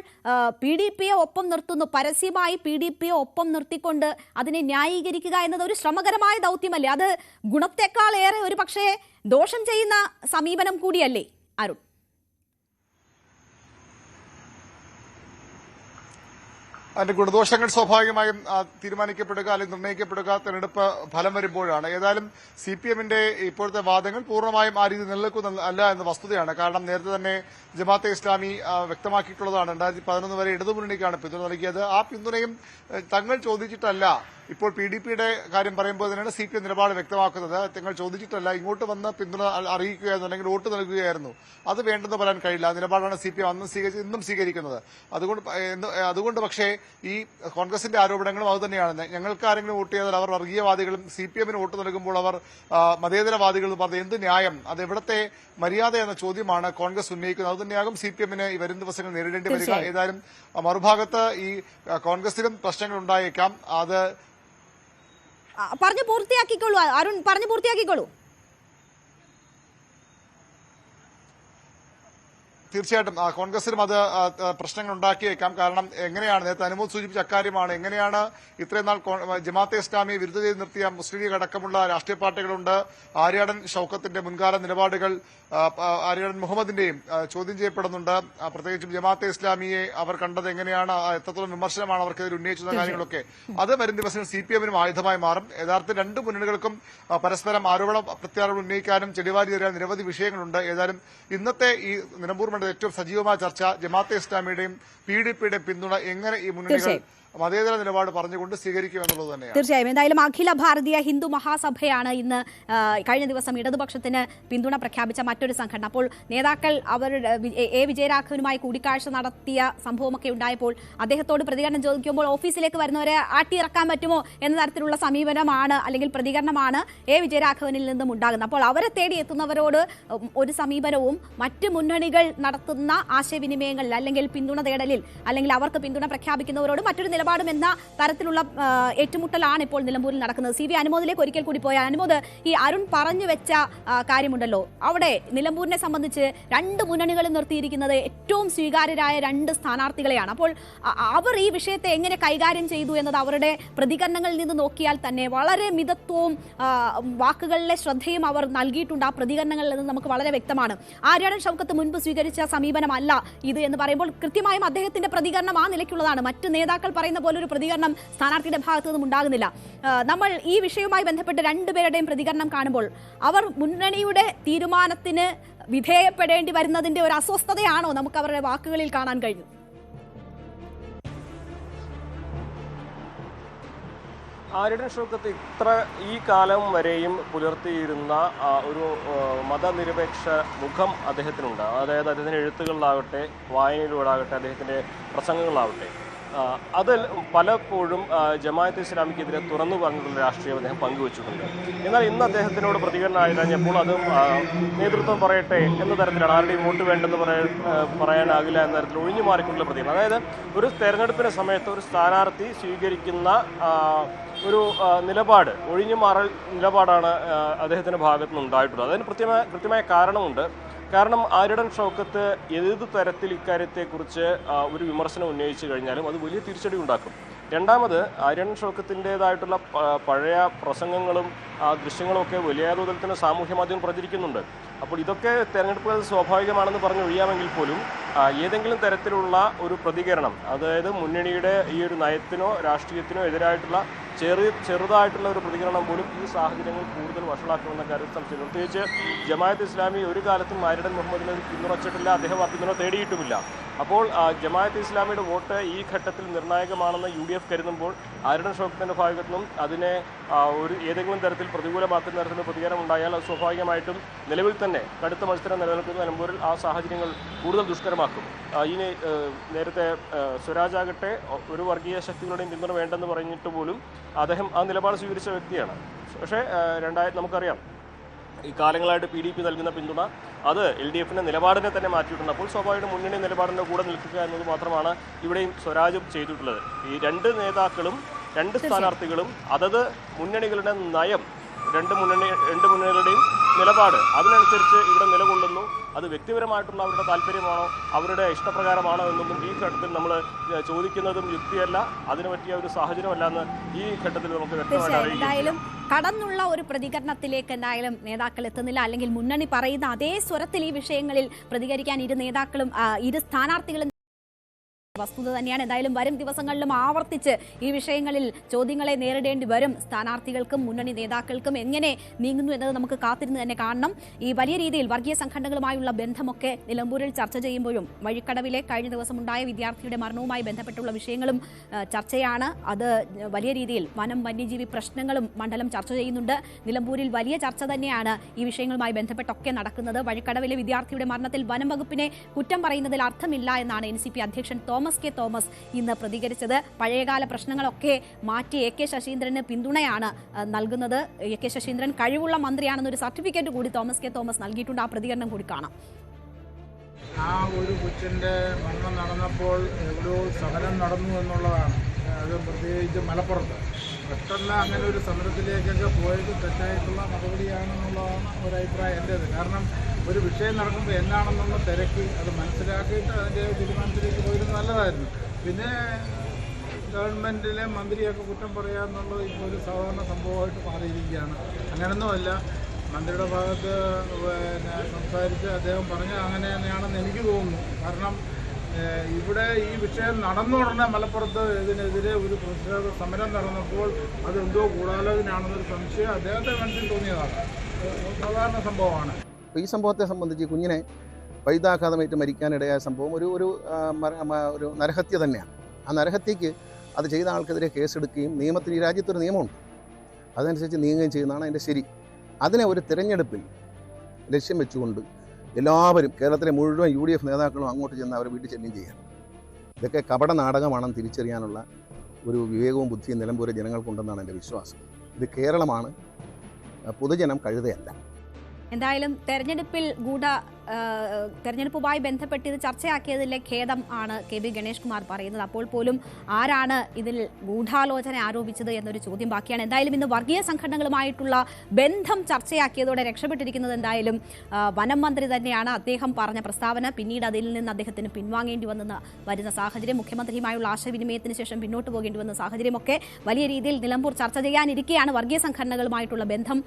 PDP-യെ ഒപ്പം നിർത്തുന്നു, പരസ്യമായി PDP-യെ ഒപ്പം നിർത്തിക്കൊണ്ട് അതിനെ ന്യായീകരിക്കുക എന്നത് ഒരു ശ്രമകരമായ ദൗത്യമല്ലേ? അത് ഗുണത്തെക്കാൾ ഏറെ ഒരു പക്ഷേ ദോഷം ചെയ്യുന്ന സമീപനം കൂടിയല്ലേ അരുൺ? അതിന്റെ ഗുണദോഷങ്ങൾ സ്വാഭാവികമായും തീരുമാനിക്കപ്പെടുക അല്ലെങ്കിൽ നിർണ്ണയിക്കപ്പെടുക തെരഞ്ഞെടുപ്പ് ഫലം വരുമ്പോഴാണ്. ഏതായാലും CPM-ന്റെ ഇപ്പോഴത്തെ വാദങ്ങൾ പൂർണ്ണമായും ആ രീതി നിലനിൽക്കുന്ന അല്ല എന്ന വസ്തുതയാണ്. കാരണം നേരത്തെ തന്നെ ജമാഅത്തെ ഇസ്ലാമി വ്യക്തമാക്കിയിട്ടുള്ളതാണ് 2011 വരെ ഇടതുമുന്നണിക്കാണ് പിന്തുണ നൽകിയത്. ആ പിന്തുണയും തങ്ങൾ ചോദിച്ചിട്ടല്ല. ഇപ്പോൾ PDP-യുടെ കാര്യം പറയുമ്പോൾ തന്നെയാണ് CPM നിലപാട് വ്യക്തമാക്കുന്നത്. തങ്ങൾ ചോദിച്ചിട്ടല്ല, ഇങ്ങോട്ട് വന്ന് പിന്തുണ അറിയിക്കുകയായിരുന്നു, അല്ലെങ്കിൽ വോട്ട് നൽകുകയായിരുന്നു. അത് വേണ്ടെന്ന് പറയാൻ കഴിയില്ല. ആ നിലപാടാണ് CPM അന്നും ഇന്നും സ്വീകരിക്കുന്നത്. അതുകൊണ്ട് പക്ഷേ ഈ കോൺഗ്രസിന്റെ ആരോപണങ്ങളും അതുതന്നെയാണ്. ഞങ്ങൾക്ക് ആരെങ്കിലും വോട്ട് ചെയ്താൽ അവർ വർഗീയവാദികളും CPM-ന് വോട്ട് നൽകുമ്പോൾ അവർ മതേതരവാദികളും പറഞ്ഞത് എന്ത് ന്യായം? അത് എവിടത്തെ മര്യാദ എന്ന ചോദ്യമാണ് കോൺഗ്രസ് ഉന്നയിക്കുന്നത്. അതുതന്നെയാകും CPM-ന് ഈ വരും ദിവസങ്ങൾ നേരിടേണ്ടി വരിക. ഏതായാലും മറുഭാഗത്ത് ഈ കോൺഗ്രസിലും പ്രശ്നങ്ങൾ ഉണ്ടായേക്കാം. അത് പറഞ്ഞു പൂർത്തിയാക്കിക്കോളൂ അരുൺ, പറഞ്ഞു പൂർത്തിയാക്കിക്കോളൂ. തീർച്ചയായിട്ടും കോൺഗ്രസിലും അത് പ്രശ്നങ്ങൾ ഉണ്ടാക്കിയേക്കാം. കാരണം എങ്ങനെയാണ് നേരത്തെ അനുമോദ് സൂചിപ്പിച്ച അക്കാര്യമാണ്, എങ്ങനെയാണ് ഇത്രയും നാൾ ജമാഅത്തെ ഇസ്ലാമി വിരുദ്ധ ചെയ്ത് നിർത്തിയ മുസ്ലിം ലീഗ് അടക്കമുള്ള രാഷ്ട്രീയ പാർട്ടികളുണ്ട്. ആര്യാടൻ ഷൌക്കത്തിന്റെ മുൻകാല നിലപാടുകൾ ആര്യാടൻ മുഹമ്മദിന്റെയും ചോദ്യം ചെയ്യപ്പെടുന്നുണ്ട്. പ്രത്യേകിച്ചും ജമാഅത്തെ ഇസ്ലാമിയെ അവർ കണ്ടത് എങ്ങനെയാണ്, എത്രത്തോളം വിമർശനമാണ് അവർക്കെതിരെ ഉന്നയിച്ചിരുന്ന കാര്യങ്ങളൊക്കെ അത് വരും ദിവസങ്ങൾ CPM-നും ആയുധമായി മാറും. യഥാർത്ഥത്തിൽ രണ്ട് മുന്നണികൾക്കും പരസ്പരം ആരോപണ പ്രത്യാരോപണം ഉന്നയിക്കാനും ചെടിവാരി തരാൻ നിരവധി വിഷയങ്ങളുണ്ട്. ഏതായാലും ഇന്നത്തെ ഈ നിലമ്പൂർ മണ്ഡലത്തിൽ ഏറ്റവും സജീവമായ ചർച്ച ജമാഅത്തെ ഇസ്ലാമിയുടെയും PDP-യുടെയും പിന്തുണ എങ്ങനെ ഈ മുന്നണികൾ മതേതര നിലപാട് പറഞ്ഞുകൊണ്ട് സ്വീകരിക്കുമെന്നുള്ളത് തന്നെയാണ്. തീർച്ചയായും. എന്തായാലും അഖില ഭാരതീയ ഹിന്ദു മഹാസഭയാണ് ഇന്ന് കഴിഞ്ഞ ദിവസം ഇടതുപക്ഷത്തിന് പിന്തുണ പ്രഖ്യാപിച്ച മറ്റൊരു സംഘടന. അപ്പോൾ നേതാക്കൾ അവരുടെ വിജയരാഘവനുമായി കൂടിക്കാഴ്ച നടത്തിയ സംഭവമൊക്കെ ഉണ്ടായപ്പോൾ അദ്ദേഹത്തോട് പ്രതികരണം ചോദിക്കുമ്പോൾ ഓഫീസിലേക്ക് വരുന്നവരെ ആട്ടിയിറക്കാൻ പറ്റുമോ എന്ന തരത്തിലുള്ള സമീപനമാണ് അല്ലെങ്കിൽ പ്രതികരണമാണ് വിജയരാഘവനിൽ നിന്നും ഉണ്ടാകുന്നത്. അപ്പോൾ അവരെ തേടി എത്തുന്നവരോട് ഒരു സമീപനവും മറ്റ് മുന്നണികൾ നടത്തുന്ന ആശയവിനിമയങ്ങളിൽ അല്ലെങ്കിൽ പിന്തുണ തേടലിൽ അല്ലെങ്കിൽ അവർക്ക് പിന്തുണ പ്രഖ്യാപിക്കുന്നവരോട് മറ്റൊരു നിലപാടും എന്ന തരത്തിലുള്ള ഏറ്റുമുട്ടലാണ് ഇപ്പോൾ നിലമ്പൂരിൽ നടക്കുന്നത്. CV അനുമോദിലേക്ക് ഒരിക്കൽ കൂടി പോയ അനുമോദ്, ഈ അരുൺ പറഞ്ഞു വെച്ച കാര്യമുണ്ടല്ലോ, അവിടെ നിലമ്പൂരിനെ സംബന്ധിച്ച് രണ്ട് മുന്നണികളും നിർത്തിയിരിക്കുന്നത് ഏറ്റവും സ്വീകാര്യരായ രണ്ട് സ്ഥാനാർത്ഥികളെയാണ്. അപ്പോൾ അവർ ഈ വിഷയത്തെ എങ്ങനെ കൈകാര്യം ചെയ്തു എന്നത് അവരുടെ പ്രതികരണങ്ങളിൽ നിന്ന് നോക്കിയാൽ തന്നെ വളരെ മിതത്വവും വാക്കുകളിലെ ശ്രദ്ധയും അവർ നൽകിയിട്ടുണ്ട്. ആ പ്രതികരണങ്ങളിൽ നിന്ന് നമുക്ക് വളരെ വ്യക്തമാണ്. ആര്യാടൻ ഷൌക്കത്ത് മുൻപ് സ്വീകരിച്ച സമീപനമല്ല ഇത് എന്ന് പറയുമ്പോൾ കൃത്യമായും അദ്ദേഹത്തിന്റെ പ്രതികരണം ആ നിലയ്ക്കുള്ളതാണ്. മറ്റ് നേതാക്കൾ പറയുന്ന പോലൊരു പ്രതികരണം സ്ഥാനാർത്ഥിയുടെ ഭാഗത്തു നിന്നും ഉണ്ടാകുന്നില്ല. നമ്മൾ ഈ വിഷയവുമായി ബന്ധപ്പെട്ട് രണ്ടുപേരുടെയും പ്രതികരണം കാണുമ്പോൾ അവർ മുന്നണിയുടെ തീരുമാനത്തിന് വിധേയപ്പെടേണ്ടി വരുന്നതിന്റെ ഒരു അസ്വസ്ഥതയാണോ നമുക്ക് അവരുടെ വാക്കുകളിൽ കാണാൻ കഴിഞ്ഞു? ആര്യാടൻ ഷൌക്കത്ത് ഈ കാലം വരെയും പുലർത്തിയിരുന്ന ഒരു മതനിരപേക്ഷ മുഖം അദ്ദേഹത്തിനുണ്ട്. അതായത് അദ്ദേഹത്തിൻ്റെ എഴുത്തുകളിലാവട്ടെ, വായനയിലൂടാകട്ടെ, അദ്ദേഹത്തിൻ്റെ പ്രസംഗങ്ങളിലാവട്ടെ, അതിൽ പലപ്പോഴും ജമാഅത്തെ ഇസ്ലാമിക്കെതിരെ തുറന്നു പറഞ്ഞിട്ടുള്ള രാഷ്ട്രീയം അദ്ദേഹം പങ്കുവച്ചിട്ടുണ്ട്. എന്നാൽ ഇന്ന് അദ്ദേഹത്തിനോട് പ്രതികരണം ആയി കഴിഞ്ഞപ്പോൾ അതും നേതൃത്വം പറയട്ടെ എന്ന തരത്തിലാണ്, ആരുടെയും വോട്ട് വേണ്ടെന്ന് പറയാനാകില്ല എന്ന തരത്തിൽ ഒഴിഞ്ഞു മാറിക്കൊണ്ടുള്ള പ്രതികരണം. അതായത് ഒരു തെരഞ്ഞെടുപ്പിന്റെ സമയത്ത് ഒരു സ്ഥാനാർത്ഥി സ്വീകരിക്കുന്ന ഒരു നിലപാട്, ഒഴിഞ്ഞു മാറൽ നിലപാടാണ് അദ്ദേഹത്തിൻ്റെ ഭാഗത്തു നിന്നുണ്ടായിട്ടുള്ളത്. അതിന് കൃത്യമായ കാരണമുണ്ട്. കാരണം ആര്യാടൻ ഷൌക്കത്ത് ഏത് തരത്തിൽ ഇക്കാര്യത്തെക്കുറിച്ച് ഒരു വിമർശനം ഉന്നയിച്ചു കഴിഞ്ഞാലും അത് വലിയ തിരിച്ചടി ഉണ്ടാക്കും. രണ്ടാമത് ആര്യാടൻ ഷൌക്കത്തിൻ്റെതായിട്ടുള്ള പഴയ പ്രസംഗങ്ങളും ദൃശ്യങ്ങളും ഒക്കെ വലിയ തോതിൽ തന്നെ സാമൂഹ്യ മാധ്യമം പ്രചരിക്കുന്നുണ്ട്. അപ്പോൾ ഇതൊക്കെ തെരഞ്ഞെടുപ്പുകൾ സ്വാഭാവികമാണെന്ന് പറഞ്ഞൊഴിയാമെങ്കിൽ പോലും ഏതെങ്കിലും തരത്തിലുള്ള ഒരു പ്രതികരണം, അതായത് മുന്നണിയുടെ ഈ ഒരു നയത്തിനോ രാഷ്ട്രീയത്തിനോ എതിരായിട്ടുള്ള ചെറുതായിട്ടുള്ള ഒരു പ്രതികരണം പോലും ഈ സാഹചര്യങ്ങൾ കൂടുതൽ വഷളാക്കുമെന്ന കാര്യത്തിൽ സംശയം. പ്രത്യേകിച്ച് ജമാഅത്ത് ഇസ്ലാമി ഒരു കാലത്തും ആരിഡൻ മുഹമ്മദിനെ പിന്തുണച്ചിട്ടില്ല, അദ്ദേഹം ആ പിന്തുണ തേടിയിട്ടുമില്ല. അപ്പോൾ ജമാഅത്ത് ഇസ്ലാമിയുടെ വോട്ട് ഈ ഘട്ടത്തിൽ നിർണായകമാണെന്ന് UDF കരുതുമ്പോൾ ആരിഡൻ ഷൗക്കത്തിന്റെ ഭാഗത്തു നിന്നും അതിനെ ഏതെങ്കിലും തരത്തിൽ പ്രതികൂലമാക്കുന്ന തരത്തിലുള്ള പ്രതികരണം ഉണ്ടായാൽ അത് സ്വാഭാവികമായിട്ടും നിലവിൽ തന്നെ കടുത്ത മത്സരം നിലനിൽക്കുന്ന നിലമ്പൂരിൽ ആ സാഹചര്യങ്ങൾ കൂടുതൽ ദുഷ്കരമാക്കും. ഇനി നേരത്തെ സ്വരാജ് ആകട്ടെ ഒരു വർഗീയ ശക്തികളുടെയും പിന്തുണ വേണ്ടെന്ന് പറഞ്ഞിട്ട് പോലും അദ്ദേഹം ആ നിലപാട് സ്വീകരിച്ച വ്യക്തിയാണ്. പക്ഷേ നമുക്കറിയാം ഈ കാലങ്ങളായിട്ട് PDP നൽകുന്ന പിന്തുണ അത് LDFന്റെ നിലപാടിനെ തന്നെ മാറ്റിയിട്ടുണ്ട്. അപ്പോൾ സ്വാഭാവിക മുന്നണി നിലപാടിൻ്റെ കൂടെ നിൽക്കുക എന്നത് മാത്രമാണ് ഇവിടെയും സ്വരാജും ചെയ്തിട്ടുള്ളത്. ഈ രണ്ട് നേതാക്കളും രണ്ട് സ്ഥാനാർത്ഥികളും അതത് മുന്നണികളുടെ നയം രണ്ട് മുന്നണികളുടെയും നിലപാട് അതിനനുസരിച്ച് ഇവിടെ നിലകൊള്ളുന്നു. അത് വ്യക്തിപരമായിട്ടുള്ള അവരുടെ താല്പര്യമാണോ അവരുടെ ഇഷ്ടപ്രകാരമാണോ എന്നൊന്നും ഈ ഘട്ടത്തിൽ നമ്മൾ ചോദിക്കുന്നതും യുക്തിയല്ല, അതിനു പറ്റിയ ഒരു സാഹചര്യമല്ല എന്ന് ഈ ഘട്ടത്തിൽ നമുക്ക് വ്യക്തമായിട്ട് എന്തായാലും കടന്നുള്ള ഒരു പ്രതികരണത്തിലേക്ക് എന്തായാലും നേതാക്കൾ എത്തുന്നില്ല, അല്ലെങ്കിൽ മുന്നണി പറയുന്ന അതേ സ്വരത്തിൽ ഈ വിഷയങ്ങളിൽ പ്രതികരിക്കാൻ ഇരു സ്ഥാനാർത്ഥികളും വസ്തുത തന്നെയാണ്. എന്തായാലും വരും ദിവസങ്ങളിലും ആവർത്തിച്ച് ഈ വിഷയങ്ങളിൽ ചോദ്യങ്ങളെ നേരിടേണ്ടി വരും സ്ഥാനാർത്ഥികൾക്കും മുന്നണി നേതാക്കൾക്കും. എങ്ങനെ നീങ്ങുന്നു എന്നത് നമുക്ക് കാത്തിരുന്ന് തന്നെ കാണണം. ഈ വലിയ രീതിയിൽ വർഗീയ സംഘടനകളുമായുള്ള ബന്ധമൊക്കെ നിലമ്പൂരിൽ ചർച്ച ചെയ്യുമ്പോഴും വഴിക്കടവിലെ കഴിഞ്ഞ ദിവസം ഉണ്ടായ വിദ്യാർത്ഥിയുടെ മരണവുമായി ബന്ധപ്പെട്ടുള്ള വിഷയങ്ങളും ചർച്ചയാണ്. അത് വലിയ രീതിയിൽ വന്യജീവി പ്രശ്നങ്ങളും മണ്ഡലം ചർച്ച ചെയ്യുന്നുണ്ട്. നിലമ്പൂരിൽ വലിയ ചർച്ച തന്നെയാണ് ഈ വിഷയങ്ങളുമായി ബന്ധപ്പെട്ടൊക്കെ നടക്കുന്നത്. വഴിക്കടവിലെ വിദ്യാർത്ഥിയുടെ മരണത്തിൽ വനം വകുപ്പിനെ കുറ്റം പറയുന്നതിൽ അർത്ഥമില്ല എന്നാണ് NCP അധ്യക്ഷൻ തോമസ് കെ തോമസ് ഇന്ന് പ്രതികരിച്ചത്. പഴയകാല പ്രശ്നങ്ങളൊക്കെ മാറ്റി AK ശശീന്ദ്രന് പിന്തുണയാണ് നൽകുന്നത്. AK ശശീന്ദ്രൻ കഴിവുള്ള മന്ത്രിയാണെന്നൊരു സർട്ടിഫിക്കറ്റ് കൂടി തോമസ് കെ തോമസ് നൽകിയിട്ടുണ്ട്. ആ പ്രതികരണം കൂടി കാണാം. ആ ഒരു കൊച്ചിൻ്റെ മരണം നടന്നപ്പോൾ എവിടെയോ സമരം നടന്നു എന്നുള്ളതാണ്. അത് പ്രത്യേകിച്ച് മലപ്പുറത്ത് പെട്ടെന്ന് അങ്ങനെ ഒരു സമരത്തിലേക്കൊക്കെ പോയത് തെറ്റായിട്ടുള്ള നടപടിയാണെന്നുള്ളതാണ് ഒരഭിപ്രായം എൻ്റേത്. കാരണം ഒരു വിഷയം നടക്കുമ്പോൾ എന്നാണെന്നുള്ള തിരക്കി അത് മനസ്സിലാക്കിയിട്ട് അതിൻ്റെ തീരുമാനത്തിലേക്ക് പോയിരുന്നത് നല്ലതായിരുന്നു. പിന്നെ ഗവൺമെൻറ്റിലെ മന്ത്രിയൊക്കെ കുറ്റം പറയുക എന്നുള്ളത് ഇപ്പോൾ ഒരു സാധാരണ സംഭവമായിട്ട് മാറിയിരിക്കുകയാണ്. അങ്ങനെയൊന്നുമല്ല, മന്ത്രിയുടെ ഭാഗത്ത് സംസാരിച്ച് അദ്ദേഹം പറഞ്ഞ അങ്ങനെ തന്നെയാണെന്ന് എനിക്ക് തോന്നുന്നു. കാരണം ഇവിടെ ഈ വിഷയം നടന്ന ഉടനെ മലപ്പുറത്ത് ഇതിനെതിരെ ഒരു പ്രതിഷേധ സമരം നടന്നപ്പോൾ അതെന്തോ ഗൂഢാലോചനയാണെന്നൊരു സംശയം അദ്ദേഹത്തെ മനസ്സിൽ തോന്നിയതാണ്. സാധാരണ സംഭവമാണ്. ഈ സംഭവത്തെ സംബന്ധിച്ച് കുഞ്ഞിനെ വൈദ്യാഘാതമേറ്റ് മരിക്കാനിടയായ സംഭവം ഒരു നരഹത്യ തന്നെയാണ്. ആ നരഹത്യക്ക് അത് ചെയ്ത ആൾക്കെതിരെ കേസെടുക്കുകയും നിയമത്തിന് ഈ രാജ്യത്തൊരു നിയമമുണ്ട്, അതനുസരിച്ച് നീങ്ങുകയും ചെയ്യുന്നതാണ് അതിൻ്റെ ശരി. അതിനെ ഒരു തിരഞ്ഞെടുപ്പിൽ ലക്ഷ്യം വെച്ചുകൊണ്ട് എല്ലാവരും കേരളത്തിലെ മുഴുവൻ UDF നേതാക്കളും അങ്ങോട്ട് ചെന്ന് അവരെ വീട്ടിൽ ചെല്ലുകയും ചെയ്യാം. ഇതൊക്കെ കപട നാടകമാണെന്ന് തിരിച്ചറിയാനുള്ള ഒരു വിവേകവും ബുദ്ധിയും നിലമ്പൂരെ ജനങ്ങൾക്കുണ്ടെന്നാണ് എൻ്റെ വിശ്വാസം. ഇത് കേരളമാണ്, പൊതുജനം കഴുതയല്ല. എന്തായാലും തെരഞ്ഞെടുപ്പുമായി ബന്ധപ്പെട്ട് ഇത് ചർച്ചയാക്കിയതിലെ ഖേദം ആണ് KB ഗണേഷ് കുമാർ പറയുന്നത്. അപ്പോൾ പോലും ആരാണ് ഇതിൽ ഗൂഢാലോചന ആരോപിച്ചത് എന്നൊരു ചോദ്യം ബാക്കിയാണ്. എന്തായാലും ഇന്ന് വർഗീയ സംഘടനകളുമായിട്ടുള്ള ബന്ധം ചർച്ചയാക്കിയതോടെ രക്ഷപ്പെട്ടിരിക്കുന്നത് എന്തായാലും വനം മന്ത്രി തന്നെയാണ്. അദ്ദേഹം പറഞ്ഞ പ്രസ്താവന പിന്നീട് അതിൽ നിന്ന് അദ്ദേഹത്തിന് പിൻവാങ്ങേണ്ടി വരുന്ന സാഹചര്യം, മുഖ്യമന്ത്രിയുമായുള്ള ആശയവിനിമയത്തിന് ശേഷം പിന്നോട്ട് പോകേണ്ടി വന്ന സാഹചര്യമൊക്കെ വലിയ രീതിയിൽ നിലമ്പൂർ ചർച്ച ചെയ്യാനിരിക്കെയാണ് വർഗീയ സംഘടനകളുമായിട്ടുള്ള ബന്ധം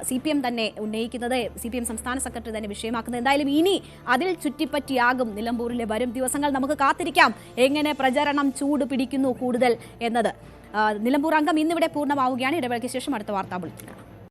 CPM തന്നെ ഉന്നയിക്കുന്നത്, CPM സംസ്ഥാന സെക്രട്ടറി തന്നെ വിഷയമാക്കുന്നത്. എന്തായാലും ഇനി അതിൽ ചുറ്റിപ്പറ്റിയാകും നിലമ്പൂരിലെ വരും ദിവസങ്ങൾ. നമുക്ക് കാത്തിരിക്കാം എങ്ങനെ പ്രചരണം ചൂട് പിടിക്കുന്നു കൂടുതൽ എന്നത്. നിലമ്പൂർ അംഗം ഇന്നിവിടെ പൂർണ്ണമാവുകയാണ്. ഇടവേളയ്ക്ക് ശേഷം അടുത്ത വാർത്താ ബുള്ളറ്റിൻ.